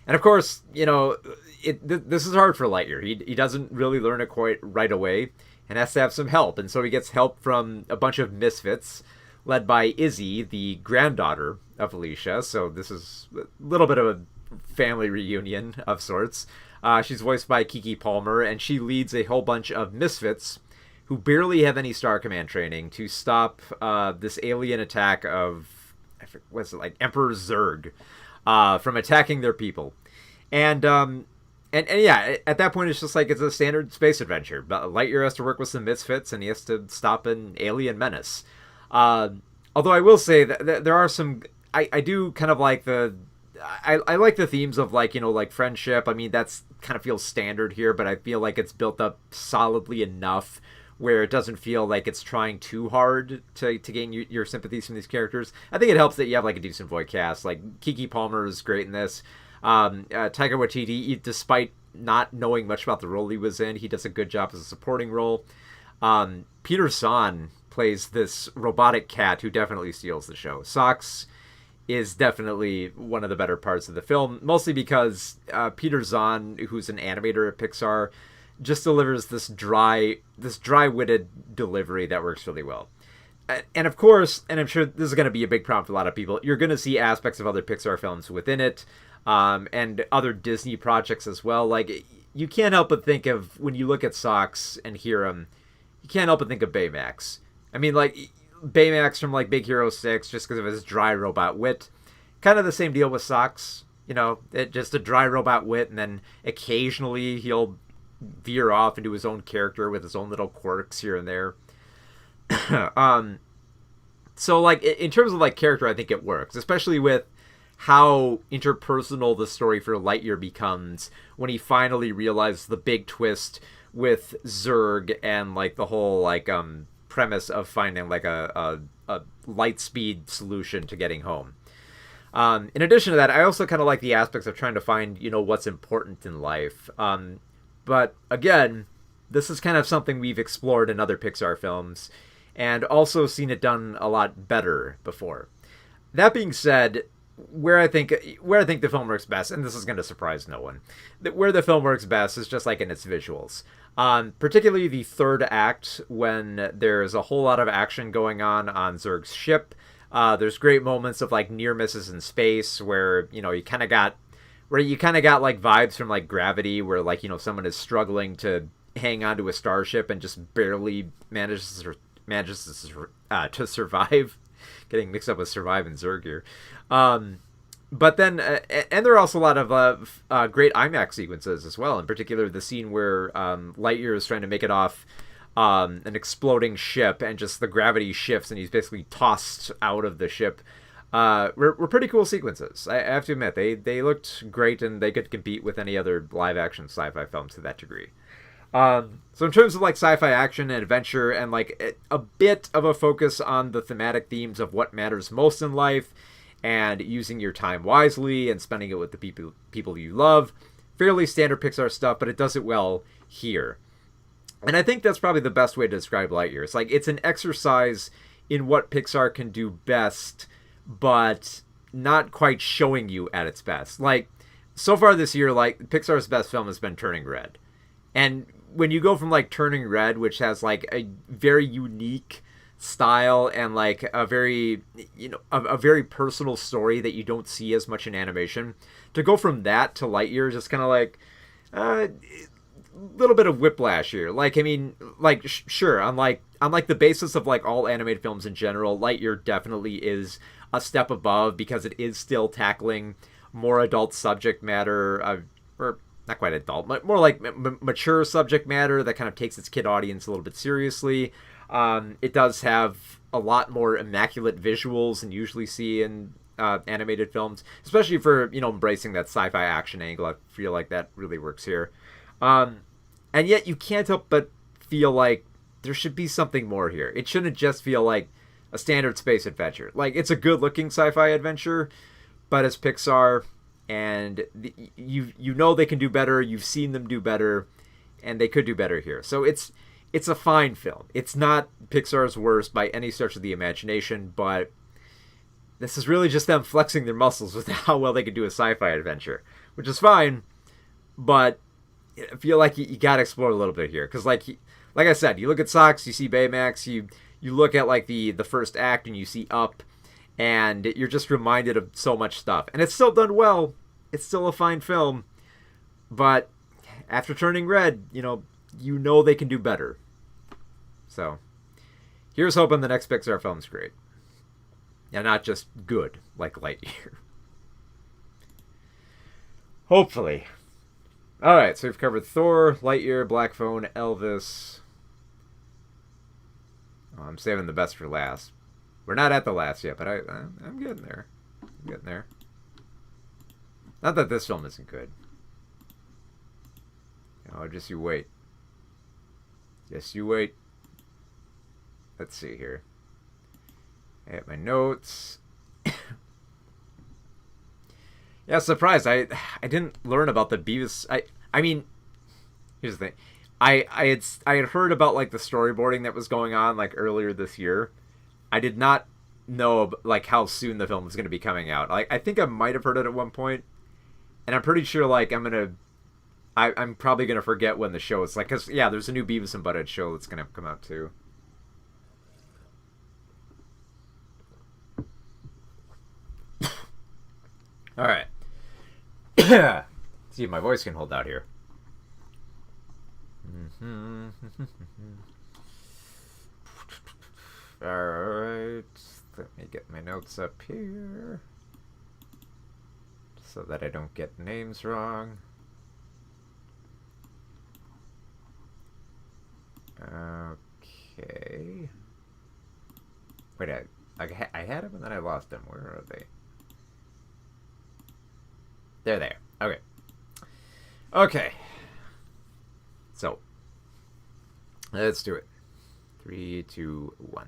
And of course, this is hard for Lightyear. He doesn't really learn it quite right away. and has to have some help. And so he gets help from a bunch of misfits led by Izzy, the granddaughter of Alicia. So this is a little bit of a family reunion of sorts. She's voiced by Keke Palmer, and she leads a whole bunch of misfits who barely have any Star Command training to stop this alien attack of, what's it, like Emperor Zurg, from attacking their people. And yeah, at that point, it's just like it's a standard space adventure. But Lightyear has to work with some misfits, and he has to stop an alien menace. Although I will say that there are some... I do kind of like the... I like the themes of, like, you know, like friendship. I mean, that's kind of feels standard here, but I feel like it's built up solidly enough where it doesn't feel like it's trying too hard to gain your sympathies from these characters. I think it helps that you have, like, a decent voice cast. Like, Keke Palmer is great in this. Taika Waititi, despite not knowing much about the role he was in, he does a good job as a supporting role. Peter San plays this robotic cat who definitely steals the show. Socks is definitely one of the better parts of the film, mostly because Peter Zahn, who's an animator at Pixar, just delivers this dry-witted delivery that works really well. And of course, and I'm sure this is going to be a big problem for a lot of people, you're going to see aspects of other Pixar films within it, and other Disney projects as well. Like, you can't help but think of, when you look at Socks and hear him, you can't help but think of Baymax. I mean, like, Baymax from, like, Big Hero 6, just because of his dry robot wit. Kind of the same deal with Socks, you know, just a dry robot wit, and then occasionally he'll veer off into his own character with his own little quirks here and there. So, like, in terms of, like, character, I think it works, especially with how interpersonal the story for Lightyear becomes when he finally realizes the big twist with Zurg and, like, the whole, like, premise of finding, like, a light speed solution to getting home. In addition to that, I also kind of like the aspects of trying to find, you know, what's important in life. But again, this is kind of something we've explored in other Pixar films and also seen it done a lot better before. That being said, where I think the film works best, and this is going to surprise no one, where the film works best is just like in its visuals. Particularly the third act, when there's a whole lot of action going on Zurg's ship. There's great moments of, like, near misses in space where, you know, you kind of got like vibes from, like, Gravity, where, like, you know, someone is struggling to hang onto a starship and just barely manages to survive. Getting mixed up with Survive and Zurg here. But then, and there are also a lot of great IMAX sequences as well. In particular, the scene where Lightyear is trying to make it off an exploding ship, and just the gravity shifts, and he's basically tossed out of the ship. Were pretty cool sequences. I have to admit, they looked great, and they could compete with any other live-action sci-fi films to that degree. So in terms of, like, sci-fi action and adventure, and, like, a bit of a focus on the thematic themes of what matters most in life, and using your time wisely and spending it with the people you love. Fairly standard Pixar stuff, but it does it well here. And I think that's probably the best way to describe Lightyear. It's like, it's an exercise in what Pixar can do best, but not quite showing you at its best. Like, so far this year, like, Pixar's best film has been Turning Red. And when you go from, like, Turning Red, which has, like, a very unique style and, like, a very, you know, a very personal story that you don't see as much in animation, to go from that to Lightyear is just kind of like a little bit of whiplash here. Like, I mean, like, sure, on the basis of, like, all animated films in general, Lightyear definitely is a step above, because it is still tackling more adult subject matter, or not quite adult, but more like mature subject matter that kind of takes its kid audience a little bit seriously. It does have a lot more immaculate visuals than you usually see in animated films, especially for, you know, embracing that sci-fi action angle. I feel like that really works here. And yet you can't help but feel like there should be something more here. It shouldn't just feel like a standard space adventure. Like, it's a good-looking sci-fi adventure, but it's Pixar, and you know they can do better. You've seen them do better, and they could do better here. So it's a fine film. It's not Pixar's worst by any stretch of the imagination, but this is really just them flexing their muscles with how well they can do a sci-fi adventure, which is fine, but I feel like you gotta explore a little bit here, because, like, like I said, you look at Socks, you see Baymax, you look at like the first act and you see Up, and you're just reminded of so much stuff. And it's still done well. It's still a fine film, but after Turning Red, you know they can do better. So here's hoping the next Pixar film's great. And not just good, like Lightyear. Hopefully. Alright, so we've covered Thor, Lightyear, Black Phone, Elvis. Oh, I'm saving the best for last. We're not at the last yet, but I'm getting there. I'm getting there. Not that this film isn't good. Oh, just you wait. Just you wait. Let's see here. I have my notes. Yeah, surprised. I didn't learn about the Beavis. I mean, here's the thing. I had heard about like the storyboarding that was going on like earlier this year. I did not know like how soon the film was going to be coming out. Like I think I might have heard it at one point, and I'm pretty sure like I'm probably gonna forget when the show is like, cause yeah, there's a new Beavis and Butthead show that's gonna come out too. All right. See if my voice can hold out here. All right. Let me get my notes up here so that I don't get names wrong. Okay. Wait, I had them and then I lost them. Where are they? They're there. Okay. Okay. So, let's do it. 3, 2, 1.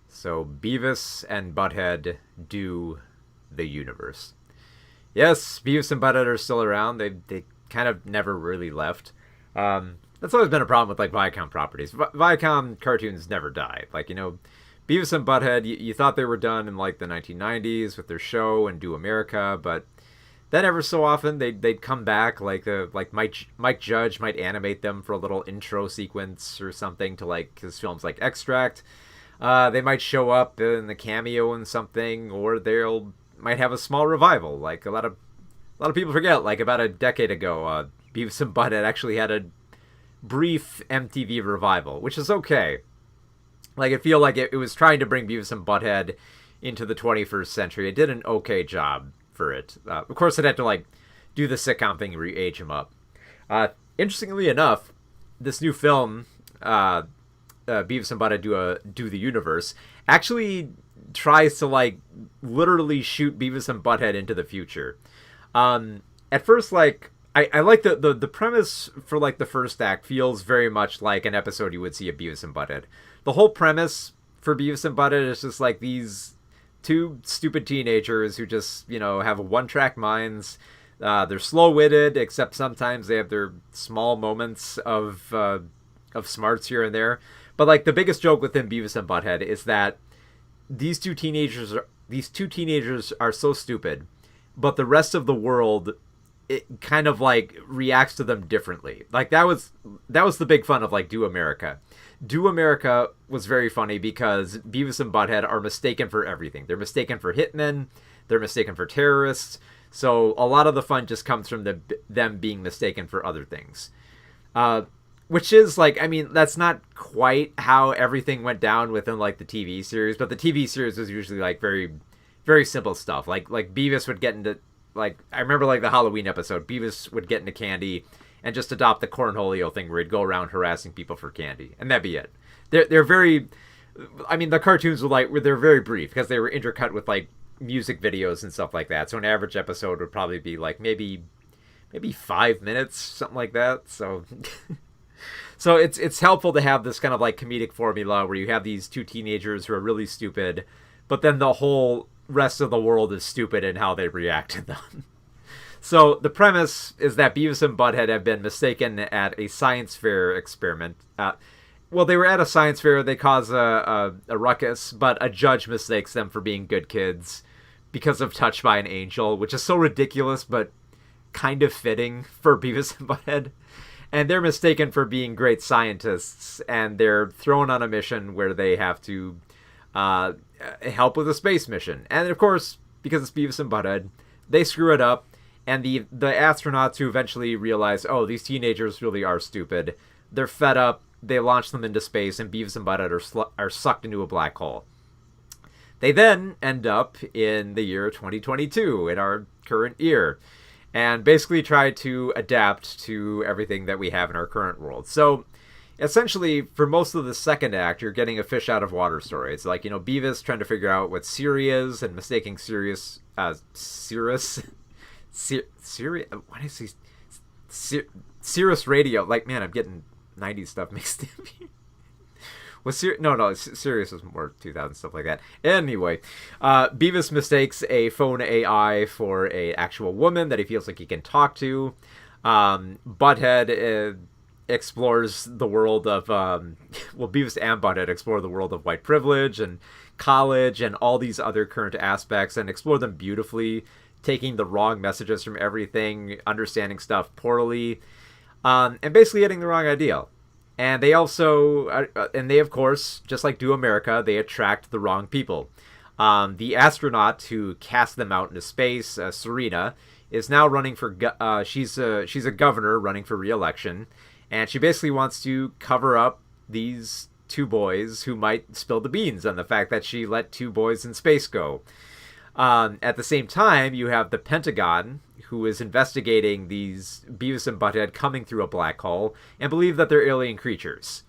So, Beavis and Butthead do the universe. Yes, Beavis and Butthead are still around. They kind of never really left. That's always been a problem with like Viacom properties. Viacom cartoons never die. Like, Beavis and Butthead, you thought they were done in like the 1990s with their show and Do America, but then ever so often they'd come back, like Mike Judge might animate them for a little intro sequence or something to like his films like Extract. They might show up in the cameo in something, or might have a small revival. Like a lot of people forget, like about a decade ago, Beavis and Butthead actually had a brief MTV revival, which is okay. Like, I feel like it was trying to bring Beavis and Butthead into the 21st century. It did an okay job for it. Of course, it had to, like, do the sitcom thing and re-age him up. Interestingly enough, this new film, Beavis and Butthead do the universe, actually tries to, like, literally shoot Beavis and Butthead into the future. At first, like, I like the premise for, like, the first act feels very much like an episode you would see of Beavis and Butthead. The whole premise for Beavis and Butthead is just like these two stupid teenagers who just, have one-track minds. They're slow-witted, except sometimes they have their small moments of smarts here and there. But like the biggest joke within Beavis and Butthead is that these two teenagers are so stupid, but the rest of the world, it kind of like reacts to them differently. Like that was the big fun of like Do America. Do America was very funny because Beavis and Butthead are mistaken for everything. They're mistaken for hitmen. They're mistaken for terrorists. So a lot of the fun just comes from them being mistaken for other things. Which is like, I mean, that's not quite how everything went down within like the TV series, but the TV series was usually like very, very simple stuff. Like Beavis would get into, like, I remember like the Halloween episode, Beavis would get into candy and just adopt the cornholio thing where he'd go around harassing people for candy, and that'd be it. They're very, I mean, the cartoons they're very brief because they were intercut with like music videos and stuff like that. So an average episode would probably be like maybe 5 minutes, something like that. So so it's helpful to have this kind of like comedic formula where you have these two teenagers who are really stupid, but then the whole rest of the world is stupid in how they react to them. So the premise is that Beavis and Butthead have been mistaken at a science fair experiment. Well, they were at a science fair. They cause a ruckus, but a judge mistakes them for being good kids because of Touched by an Angel, which is so ridiculous, but kind of fitting for Beavis and Butthead. and they're mistaken for being great scientists, and they're thrown on a mission where they have to help with a space mission. And of course, because it's Beavis and Butthead, they screw it up, and the astronauts who eventually realize, oh, these teenagers really are stupid, they're fed up, they launch them into space, and Beavis and Butthead are sucked into a black hole. They then end up in the year 2022, in our current year, and basically try to adapt to everything that we have in our current world. So, essentially, for most of the second act, you're getting a fish out of water story. It's like, Beavis trying to figure out what Siri is and mistaking Sirius, Cirrus Radio. Like, man, I'm getting 90s stuff mixed in here. Sirius was more 2000 stuff like that. Anyway, Beavis mistakes a phone AI for a actual woman that he feels like he can talk to. Butthead explores the world of Beavis and Butthead explore the world of white privilege and college and all these other current aspects, and explore them beautifully, taking the wrong messages from everything, understanding stuff poorly, and basically getting the wrong idea. And they also, of course, just like Do America, they attract the wrong people. The astronaut who cast them out into space, Serena, is now running for, she's a governor running for re-election, and she basically wants to cover up these two boys who might spill the beans on the fact that she let two boys in space go. At the same time, you have the Pentagon, who is investigating these Beavis and Butthead coming through a black hole and believe that they're alien creatures.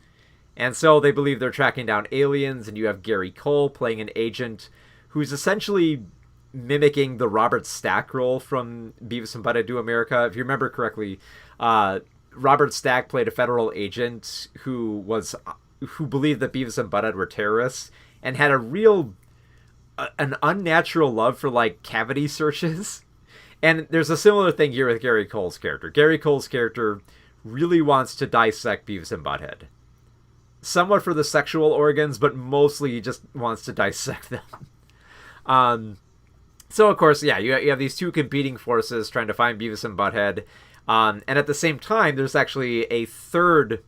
And so they believe they're tracking down aliens, and you have Gary Cole playing an agent who's essentially mimicking the Robert Stack role from Beavis and Butthead Do America. If you remember correctly, Robert Stack played a federal agent who believed that Beavis and Butthead were terrorists and had an unnatural love for, like, cavity searches. And there's a similar thing here with Gary Cole's character. Gary Cole's character really wants to dissect Beavis and Butthead. Somewhat for the sexual organs, but mostly he just wants to dissect them. So, of course, yeah, you have these two competing forces trying to find Beavis and Butthead. And at the same time, there's actually a third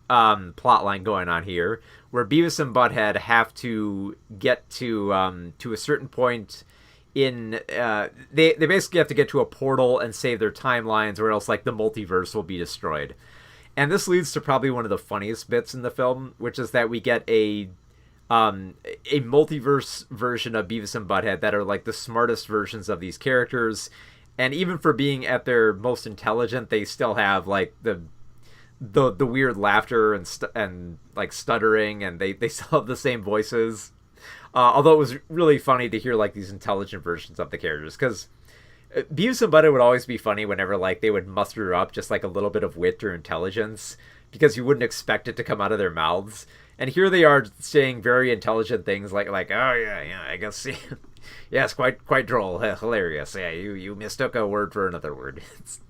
plot line going on here, where Beavis and Butthead have to get to a certain point in they basically have to get to a portal and save their timelines, or else, like, the multiverse will be destroyed. And this leads to probably one of the funniest bits in the film, which is that we get a multiverse version of Beavis and Butthead that are, like, the smartest versions of these characters, and even for being at their most intelligent, they still have, like, the weird laughter and like stuttering, and they still have the same voices. Although it was really funny to hear, like, these intelligent versions of the characters, because Beavis and Butthead would always be funny whenever, like, they would muster up just, like, a little bit of wit or intelligence, because you wouldn't expect it to come out of their mouths. And here they are saying very intelligent things like oh yeah, I guess yes, quite droll, hilarious. Yeah, you mistook a word for another word. It's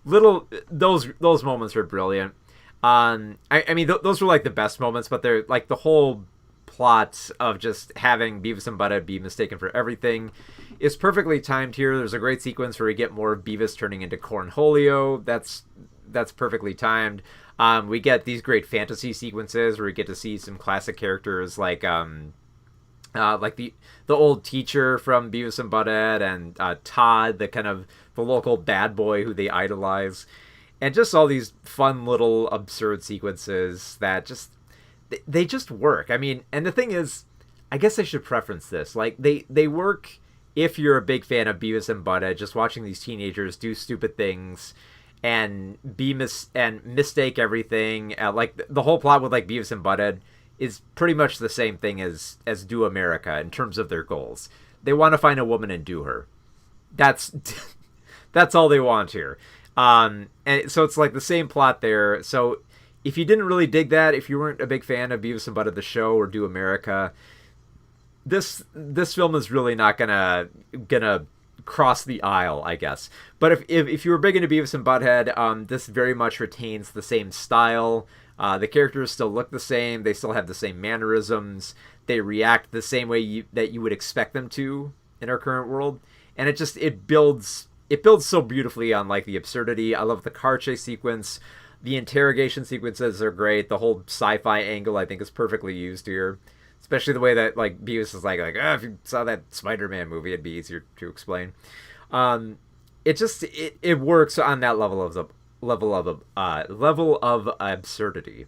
those moments are brilliant. I mean, those were, like, the best moments, but they're, like, the whole plot of just having Beavis and Butthead be mistaken for everything is perfectly timed here. There's a great sequence where we get more of Beavis turning into Cornholio. That's perfectly timed. We get these great fantasy sequences where we get to see some classic characters like the old teacher from Beavis and Butthead, and Todd, the kind of the local bad boy who they idolize, and just all these fun little absurd sequences that they just work. I mean, and the thing is, I guess I should preference this. Like, they work if you're a big fan of Beavis and Butthead, just watching these teenagers do stupid things and mistake everything. Like, the whole plot with, like, Beavis and Butthead is pretty much the same thing as Do America in terms of their goals. They want to find a woman and do her. That's all they want here. And so it's, like, the same plot there. So if you didn't really dig that, if you weren't a big fan of Beavis and Butthead the show or Do America, this film is really not gonna cross the aisle, I guess. But if you were big into Beavis and Butthead, this very much retains the same style. The characters still look the same. They still have the same mannerisms. They react the same way that you would expect them to in our current world. And it builds so beautifully on, like, the absurdity. I love the car chase sequence. The interrogation sequences are great. The whole sci-fi angle, I think, is perfectly used here. Especially the way that, like, Beavis is like, if you saw that Spider-Man movie, it'd be easier to explain. It works on that level of absurdity.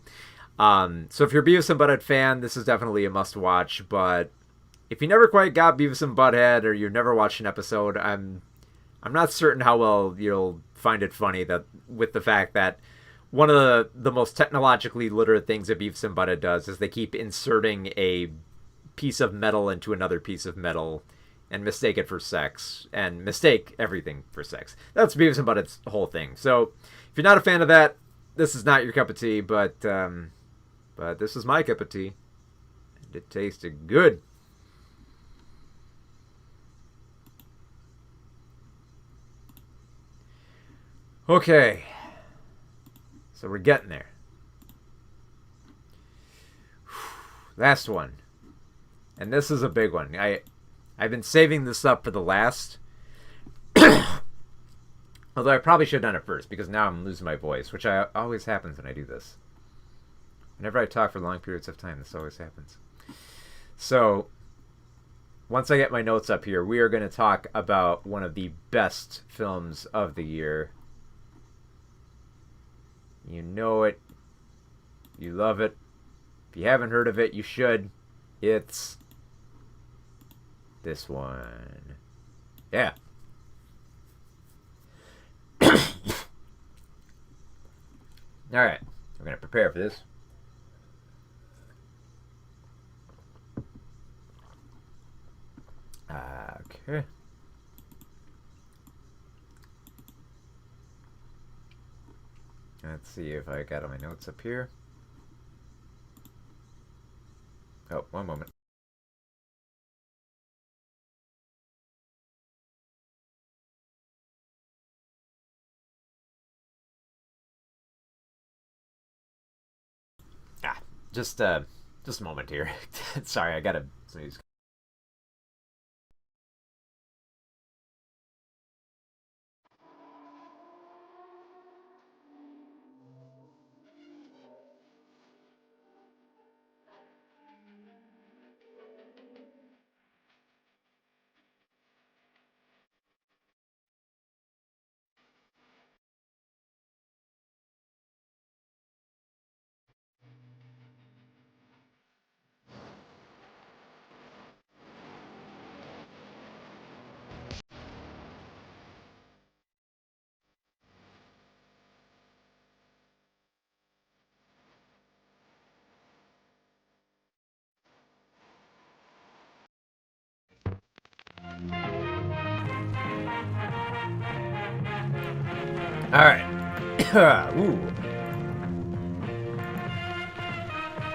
So if you're a Beavis and Butthead fan, this is definitely a must-watch. But if you never quite got Beavis and Butthead, or you've never watched an episode, I'm not certain how well you'll find it funny that with the fact that one of the most technologically literate things that Beavis and Butthead does is they keep inserting a piece of metal into another piece of metal and mistake it for sex, and mistake everything for sex. That's Beavis and Butthead's whole thing. So if you're not a fan of that, this is not your cup of tea, but this is my cup of tea. And it tasted good. Okay. So we're getting there. Last one. And this is a big one. I've been saving this up for the last. Although I probably should have done it first, because now I'm losing my voice, which always happens when I do this. Whenever I talk for long periods of time, this always happens. So, once I get my notes up here, we are going to talk about one of the best films of the year. You know it. You love it. If you haven't heard of it, you should. It's this one. Yeah. Alright. We're going to prepare for this. Okay. Let's see if I got all my notes up here. Oh, one moment. Just a moment here. Sorry, I gotta sneeze. Alright. Ooh.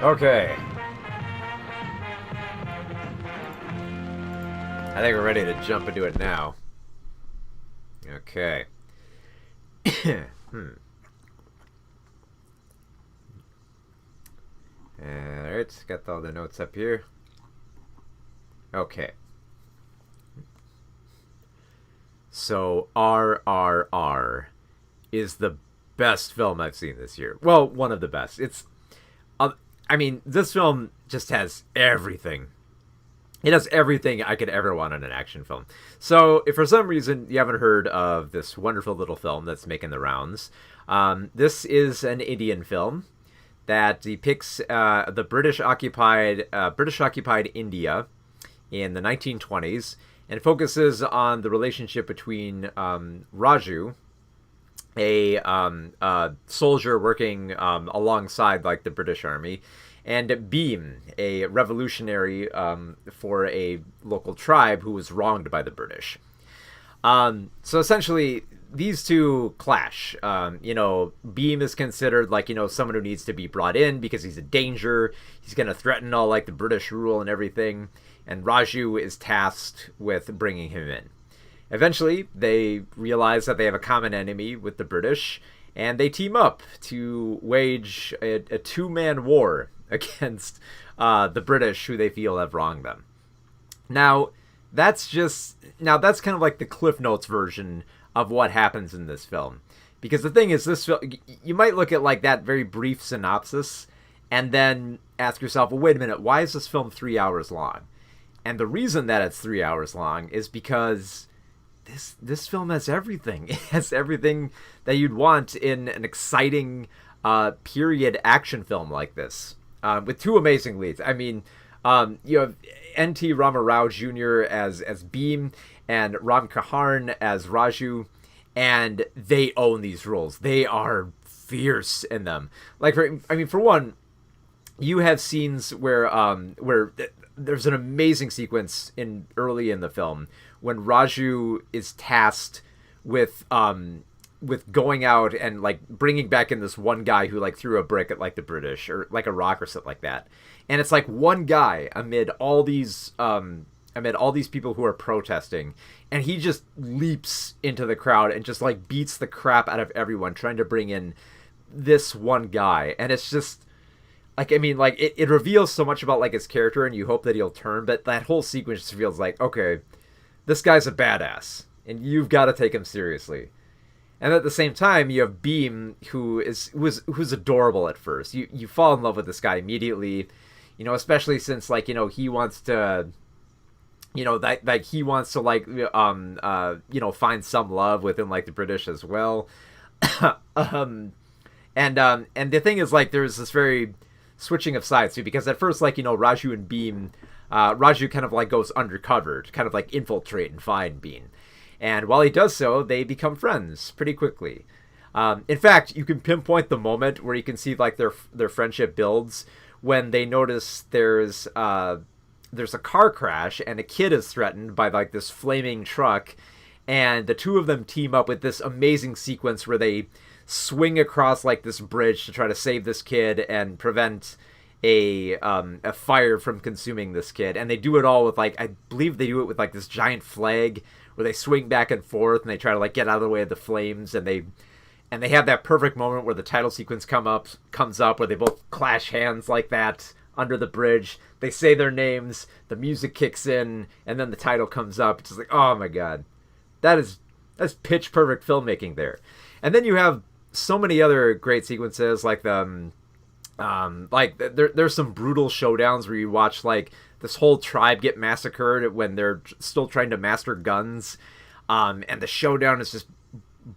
Okay. I think we're ready to jump into it now. Okay. Alright, got all the notes up here. Okay. So, RRR is the best film I've seen this year. Well, one of the best. This film just has everything. It has everything I could ever want in an action film. So, if for some reason you haven't heard of this wonderful little film that's making the rounds, this is an Indian film that depicts the British-occupied India in the 1920s, and focuses on the relationship between Raju, a soldier working alongside like the British Army, and Beam, a revolutionary for a local tribe who was wronged by the British. So essentially, these two clash. Beam is considered like, someone who needs to be brought in because he's a danger. He's going to threaten all like the British rule and everything. And Raju is tasked with bringing him in. Eventually, they realize that they have a common enemy with the British, and they team up to wage a two-man war against the British, who they feel have wronged them. Now, that's kind of like the Cliff Notes version of what happens in this film. Because the thing is, this film, you might look at like that very brief synopsis and then ask yourself, well, wait a minute, why is this film 3 hours long? And the reason that it's 3 hours long is because this film has everything. It has everything that you'd want in an exciting period action film like this, with two amazing leads. I mean, you have N.T. Rama Rao Jr. as Beam and Ram Kaharn as Raju, and they own these roles. They are fierce in them. Like, for one, you have scenes where there's an amazing sequence early in the film when Raju is tasked with going out and like bringing back in this one guy who like threw a brick at like the British or like a rock or something like that. And it's like one guy amid all these people who are protesting, and he just leaps into the crowd and just like beats the crap out of everyone trying to bring in this one guy. And it's just like, I mean, like it reveals so much about like his character, and you hope that he'll turn, but that whole sequence just feels like, okay, this guy's a badass and you've got to take him seriously. And at the same time, you have Beam, who's adorable at first. You fall in love with this guy immediately, you know, especially since like, you know, he wants to, you know, that he wants to like you know, find some love within like the British as well. And the thing is, like, there's this very switching of sides too, because at first, like, you know, Raju and Beam, Raju kind of like goes undercover to kind of like infiltrate and find Beam. And while he does so, they become friends pretty quickly. In fact, you can pinpoint the moment where you can see like their friendship builds when they notice there's a car crash and a kid is threatened by like this flaming truck, and the two of them team up with this amazing sequence where they swing across like this bridge to try to save this kid and prevent a fire from consuming this kid. And they do it all with like, I believe they do it with like this giant flag where they swing back and forth and they try to like get out of the way of the flames, and they have that perfect moment where the title sequence comes up where they both clash hands like that under the bridge. They say their names, the music kicks in, and then the title comes up. It's just like, oh my god, that's pitch perfect filmmaking there. And then you have so many other great sequences, like there's some brutal showdowns where you watch like this whole tribe get massacred when they're still trying to master guns, and the showdown is just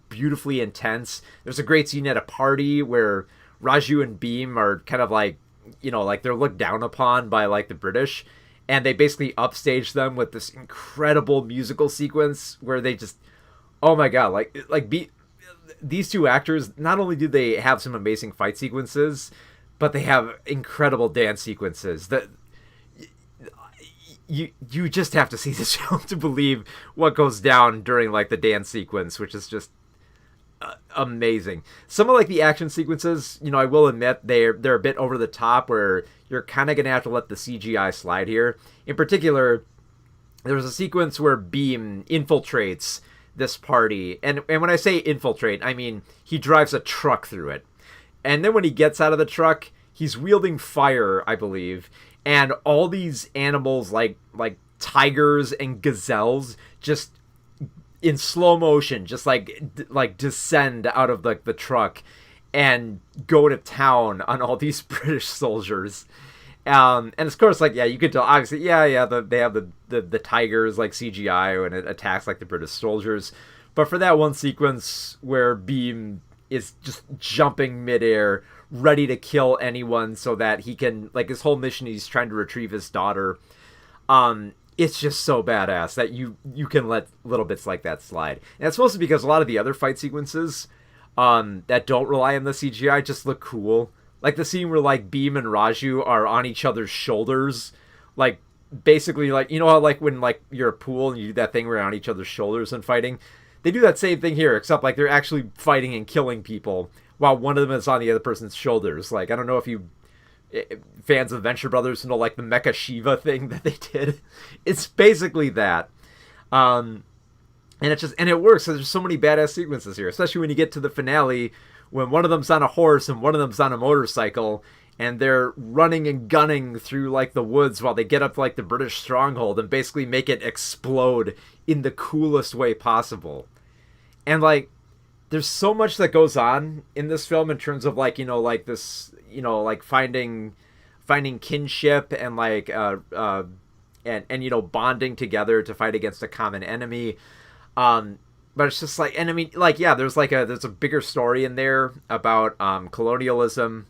beautifully intense. There's a great scene at a party where Raju and Beam are kind of like, you know, like they're looked down upon by like the British, and they basically upstage them with this incredible musical sequence where they just, oh my god, these two actors, not only do they have some amazing fight sequences, but they have incredible dance sequences that you just have to see this film to believe what goes down during like the dance sequence, which is just amazing. Some of like the action sequences, you know, I will admit they're a bit over the top, where you're kind of gonna have to let the CGI slide here. In particular, there's a sequence where Beam infiltrates this party, and when I say infiltrate, I mean he drives a truck through it, and then when he gets out of the truck, he's wielding fire, I believe, and all these animals like tigers and gazelles just in slow motion just like descend out of the truck and go to town on all these British soldiers. And of course, like, yeah, you could tell, obviously, they have the tigers like CGI when it attacks like the British soldiers. But for that one sequence where Beam is just jumping midair, ready to kill anyone so that he can, like, his whole mission, he's trying to retrieve his daughter. It's just so badass that you can let little bits like that slide. And it's mostly because a lot of the other fight sequences that don't rely on the CGI just look cool. Like the scene where like Beam and Raju are on each other's shoulders, like basically like, you know how like when like you're a pool and you do that thing where you're on each other's shoulders and fighting? They do that same thing here, except like they're actually fighting and killing people while one of them is on the other person's shoulders. Like, I don't know if you fans of Venture Brothers know like the Mecha Shiva thing that they did. It's basically that. And it works. So there's so many badass sequences here, especially when you get to the finale when one of them's on a horse and one of them's on a motorcycle, and they're running and gunning through like the woods while they get up to like the British stronghold and basically make it explode in the coolest way possible. And like, there's so much that goes on in this film in terms of like, like this, like finding kinship and like and bonding together to fight against a common enemy. But it's just like, and I mean, like, yeah, there's a bigger story in there about colonialism,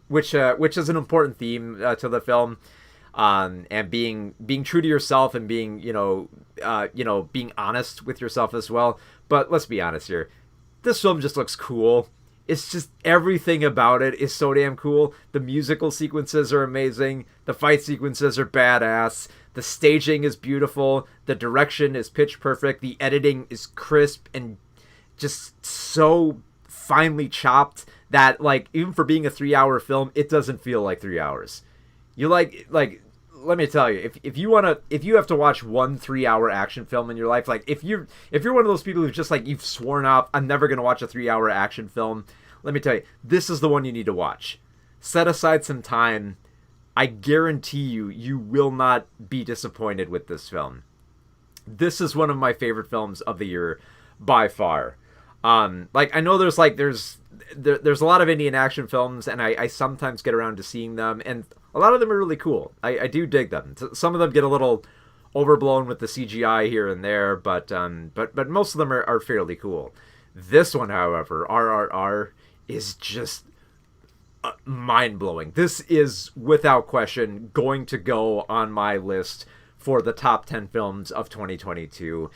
which is an important theme to the film, and being true to yourself and being being honest with yourself as well. But let's be honest here, this film just looks cool. It's just everything about it is so damn cool. The musical sequences are amazing. The fight sequences are badass. The staging is beautiful. The direction is pitch perfect. The editing is crisp and just so finely chopped that, like, even for being a 3-hour film, it doesn't feel like 3 hours. You like let me tell you, if you have to watch one 3-hour action film in your life, like if you're one of those people who's just like, you've sworn off, I'm never gonna watch a 3-hour action film, let me tell you, this is the one you need to watch. Set aside some time. I guarantee you will not be disappointed with this film. This is one of my favorite films of the year by far. Like, I know there's a lot of Indian action films, and I sometimes get around to seeing them, and a lot of them are really cool. I do dig them. Some of them get a little overblown with the CGI here and there, but most of them are fairly cool. This one, however, RRR, is just mind-blowing. This is, without question, going to go on my list for the top 10 films of 2022.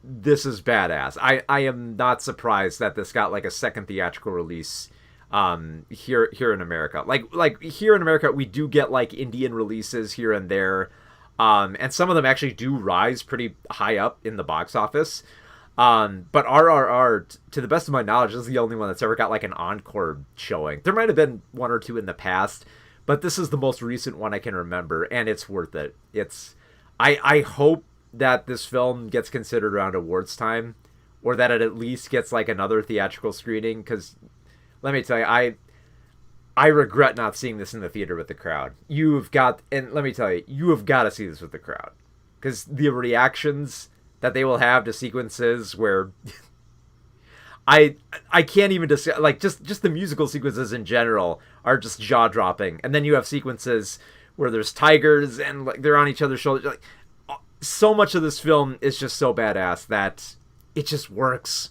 This is badass. I am not surprised that this got like a second theatrical release here in America. Like here in America, we do get like Indian releases here and there, and some of them actually do rise pretty high up in the box office. But RRR, to the best of my knowledge, is the only one that's ever got like an encore showing. There might have been one or two in the past, but this is the most recent one I can remember, and it's worth it. I hope that this film gets considered around awards time, or that it at least gets like another theatrical screening, because let me tell you, I regret not seeing this in the theater with the crowd. Let me tell you, you have got to see this with the crowd, because the reactions that they will have to sequences where I can't even discuss, like, just the musical sequences in general are just jaw-dropping, and then you have sequences where there's tigers and like they're on each other's shoulders. Like, so much of this film is just so badass that it just works.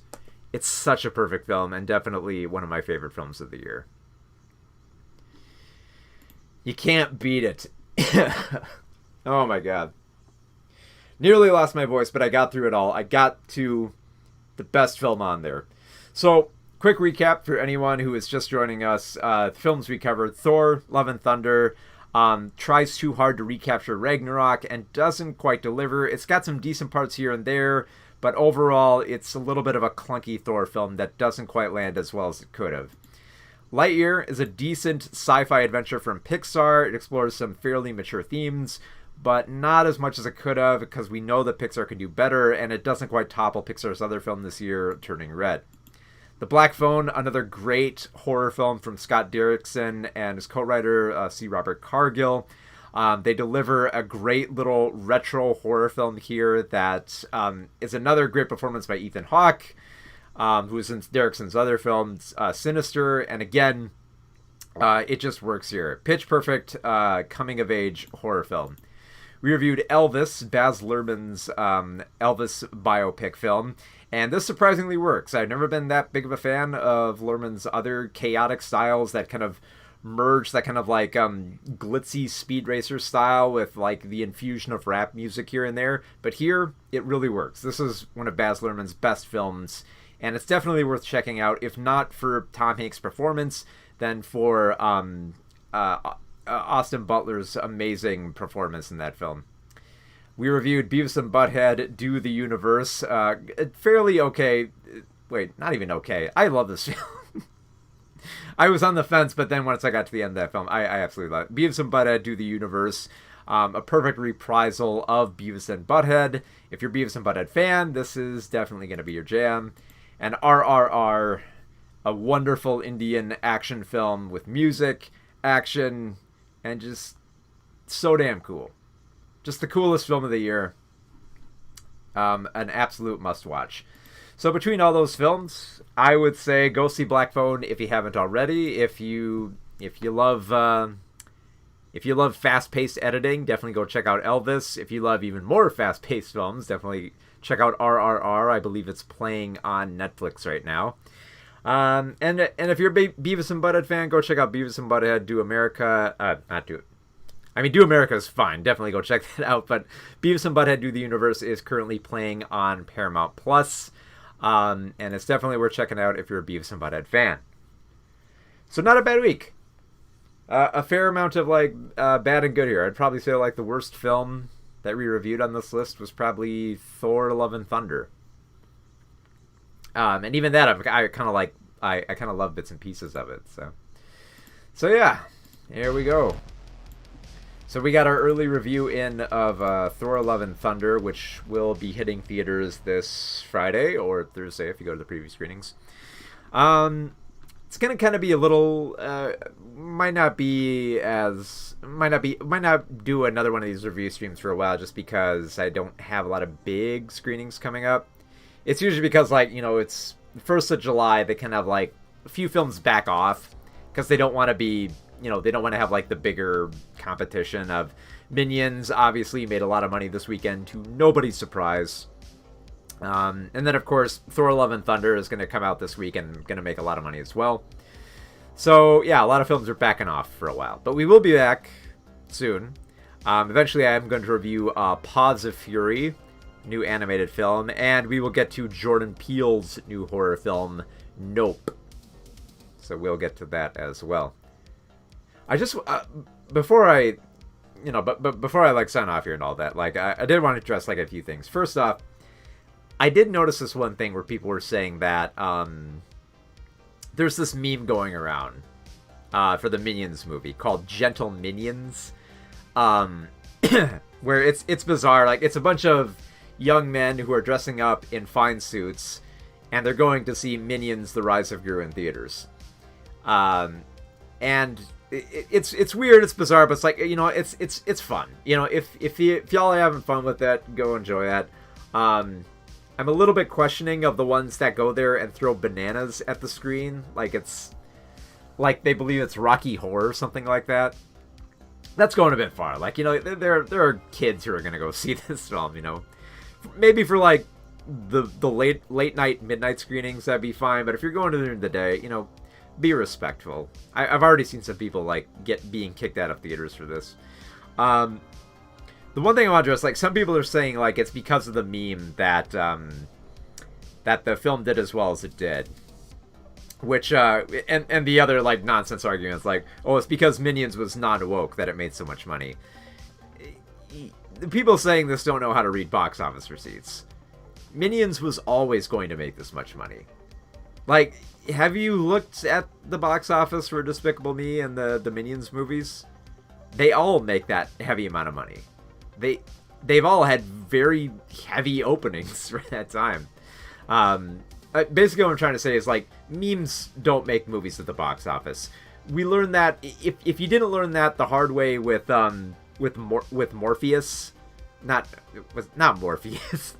It's such a perfect film, and definitely one of my favorite films of the year. You can't beat it. Oh my god. Nearly lost my voice, but I got through it all. I got to the best film on there. So, quick recap for anyone who is just joining us. Films we covered: Thor, Love and Thunder, tries too hard to recapture Ragnarok and doesn't quite deliver. It's got some decent parts here and there, but overall it's a little bit of a clunky Thor film that doesn't quite land as well as it could have. Lightyear is a decent sci-fi adventure from Pixar. It explores some fairly mature themes, but not as much as it could have, because we know that Pixar can do better, and it doesn't quite topple Pixar's other film this year, Turning Red. The Black Phone, another great horror film from Scott Derrickson and his co-writer C. Robert Cargill. They deliver a great little retro horror film here that is another great performance by Ethan Hawke, who is in Derrickson's other films, Sinister, and again, it just works here. Pitch perfect coming-of-age horror film. We reviewed Elvis, Baz Luhrmann's Elvis biopic film, and this surprisingly works. I've never been that big of a fan of Luhrmann's other chaotic styles that kind of merge that kind of like glitzy speed racer style with like the infusion of rap music here and there, but here it really works. This is one of Baz Luhrmann's best films, and it's definitely worth checking out, if not for Tom Hanks' performance, then for Austin Butler's amazing performance in that film. We reviewed Beavis and Butthead Do the Universe. Fairly okay. Wait, not even okay. I love this film. I was on the fence, but then once I got to the end of that film, I absolutely love it. Beavis and Butthead Do the Universe. A perfect reprisal of Beavis and Butthead. If you're a Beavis and Butthead fan, this is definitely going to be your jam. And RRR, a wonderful Indian action film with music, action, and just so damn cool. Just the coolest film of the year. An absolute must-watch. So between all those films, I would say go see Black Phone if you haven't already. If you love fast-paced editing, definitely go check out Elvis. If you love even more fast-paced films, definitely check out RRR. I believe it's playing on Netflix right now. And if you're a Beavis and Butthead fan, go check out Beavis and Butthead Do America. Do America is fine. Definitely go check that out. But Beavis and Butthead Do the Universe is currently playing on Paramount Plus, and it's definitely worth checking out if you're a Beavis and Butthead fan. So not a bad week. A fair amount of bad and good here. I'd probably say the worst film that we reviewed on this list was probably Thor: Love and Thunder. And even that I kind of love bits and pieces of it. So yeah, here we go. So we got our early review in of Thor: Love and Thunder, which will be hitting theaters this Friday or Thursday if you go to the preview screenings. It's gonna kind of be a little, might not do another one of these review streams for a while, just because I don't have a lot of big screenings coming up. It's usually because it's the 1st of July, they kind of a few films back off because they don't want to be, they don't want to have the bigger competition of Minions. Obviously made a lot of money this weekend to nobody's surprise. And then, of course, Thor: Love and Thunder is going to come out this week and going to make a lot of money as well. So, yeah, a lot of films are backing off for a while. But we will be back soon. Eventually, I am going to review Paws of Fury, new animated film. And we will get to Jordan Peele's new horror film, Nope. So we'll get to that as well. I just, before I sign off here and all that, I did want to address a few things. First off, I did notice this one thing where people were saying that there's this meme going around for the Minions movie called Gentle Minions, where it's bizarre. It's a bunch of young men who are dressing up in fine suits, and they're going to see Minions: The Rise of Gru in theaters. And it's weird, it's bizarre, but it's fun. If y'all are having fun with that, go enjoy that. I'm a little bit questioning of the ones that go there and throw bananas at the screen. They believe it's Rocky Horror or something like that. That's going a bit far. There are kids who are going to go see this film, Maybe for, the late night, midnight screenings, that'd be fine. But if you're going to during the day, be respectful. I've already seen some people, being kicked out of theaters for this. The one thing I want to address, some people are saying, it's because of the meme that that the film did as well as it did. Which, and the other, nonsense arguments, it's because Minions was non-woke that it made so much money. The people saying this don't know how to read box office receipts. Minions was always going to make this much money. Have you looked at the box office for Despicable Me and the Minions movies? They all make that heavy amount of money. They've all had very heavy openings for that time. Basically what I'm trying to say is memes don't make movies at the box office. We learned that if you didn't learn that the hard way with Morpheus, not Morpheus.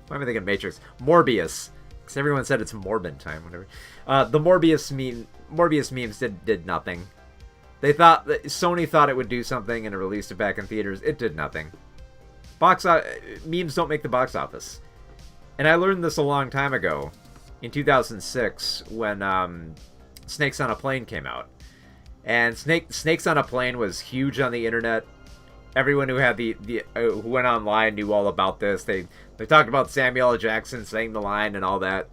Why am I thinking Matrix? Morbius, because everyone said it's Morbin time. Whatever. The Morbius memes did nothing. Sony thought it would do something and it released it back in theaters. It did nothing. Memes don't make the box office. And I learned this a long time ago, in 2006, when Snakes on a Plane came out. And Snakes on a Plane was huge on the internet. Everyone who had who went online knew all about this. They talked about Samuel L. Jackson saying the line and all that.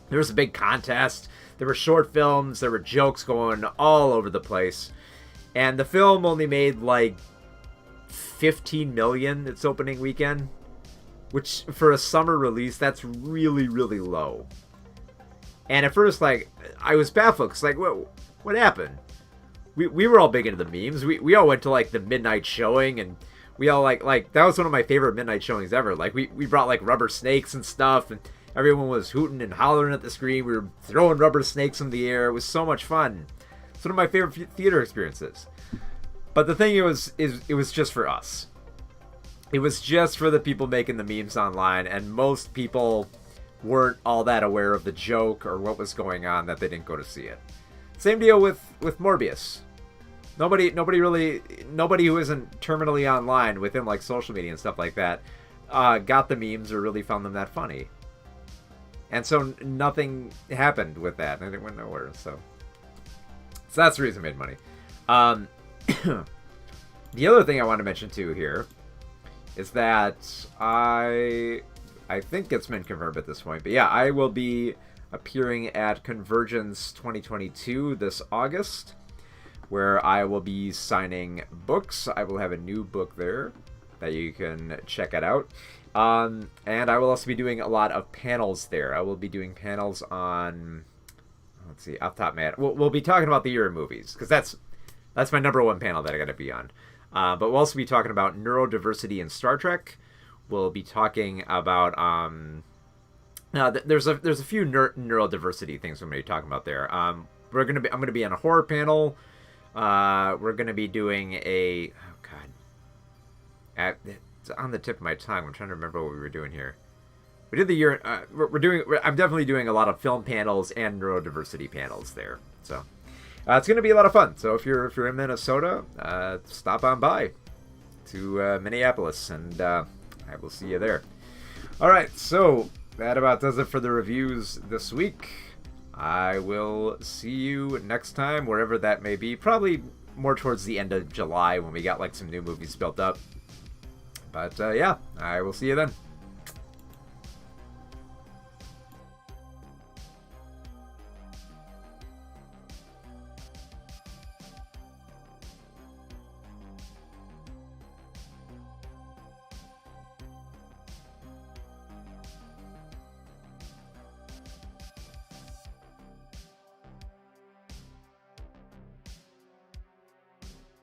There was a big contest. There were short films. There were jokes going all over the place. And the film only made $15 million its opening weekend, which for a summer release, that's really, really low. And at first, I was baffled, because what happened? We were all big into the memes. We all went to the midnight showing, and we all that was one of my favorite midnight showings ever. We brought rubber snakes and stuff, and everyone was hooting and hollering at the screen. We were throwing rubber snakes in the air. It was so much fun. It's one of my favorite theater experiences. But the thing it was just for us. It was just for the people making the memes online, and most people weren't all that aware of the joke or what was going on that they didn't go to see it. Same deal with Morbius. Nobody who isn't terminally online within like social media and stuff like that got the memes or really found them that funny. And so nothing happened with that, and it went nowhere. So that's the reason it made money. The other thing I want to mention too here is that I think it's been confirmed at this point, but yeah, I will be appearing at Convergence 2022 this August, where I will be signing books. I will have a new book there that you can check it out. And I will also be doing a lot of panels there. I will be doing panels on, let's see, off the top of my head. We'll be talking about the year in movies, because that's my number one panel that I got to be on. But we'll also be talking about neurodiversity in Star Trek. We'll be talking about there's a few neurodiversity things I'm going to be talking about there. I'm going to be on a horror panel. We're going to be doing it's on the tip of my tongue. I'm trying to remember what we were doing here. We did the year. I'm definitely doing a lot of film panels and neurodiversity panels there. So it's going to be a lot of fun. So if you're in Minnesota, stop on by to Minneapolis, and I will see you there. All right, so that about does it for the reviews this week. I will see you next time, wherever that may be. Probably more towards the end of July when we got like some new movies built up. But yeah, I will see you then.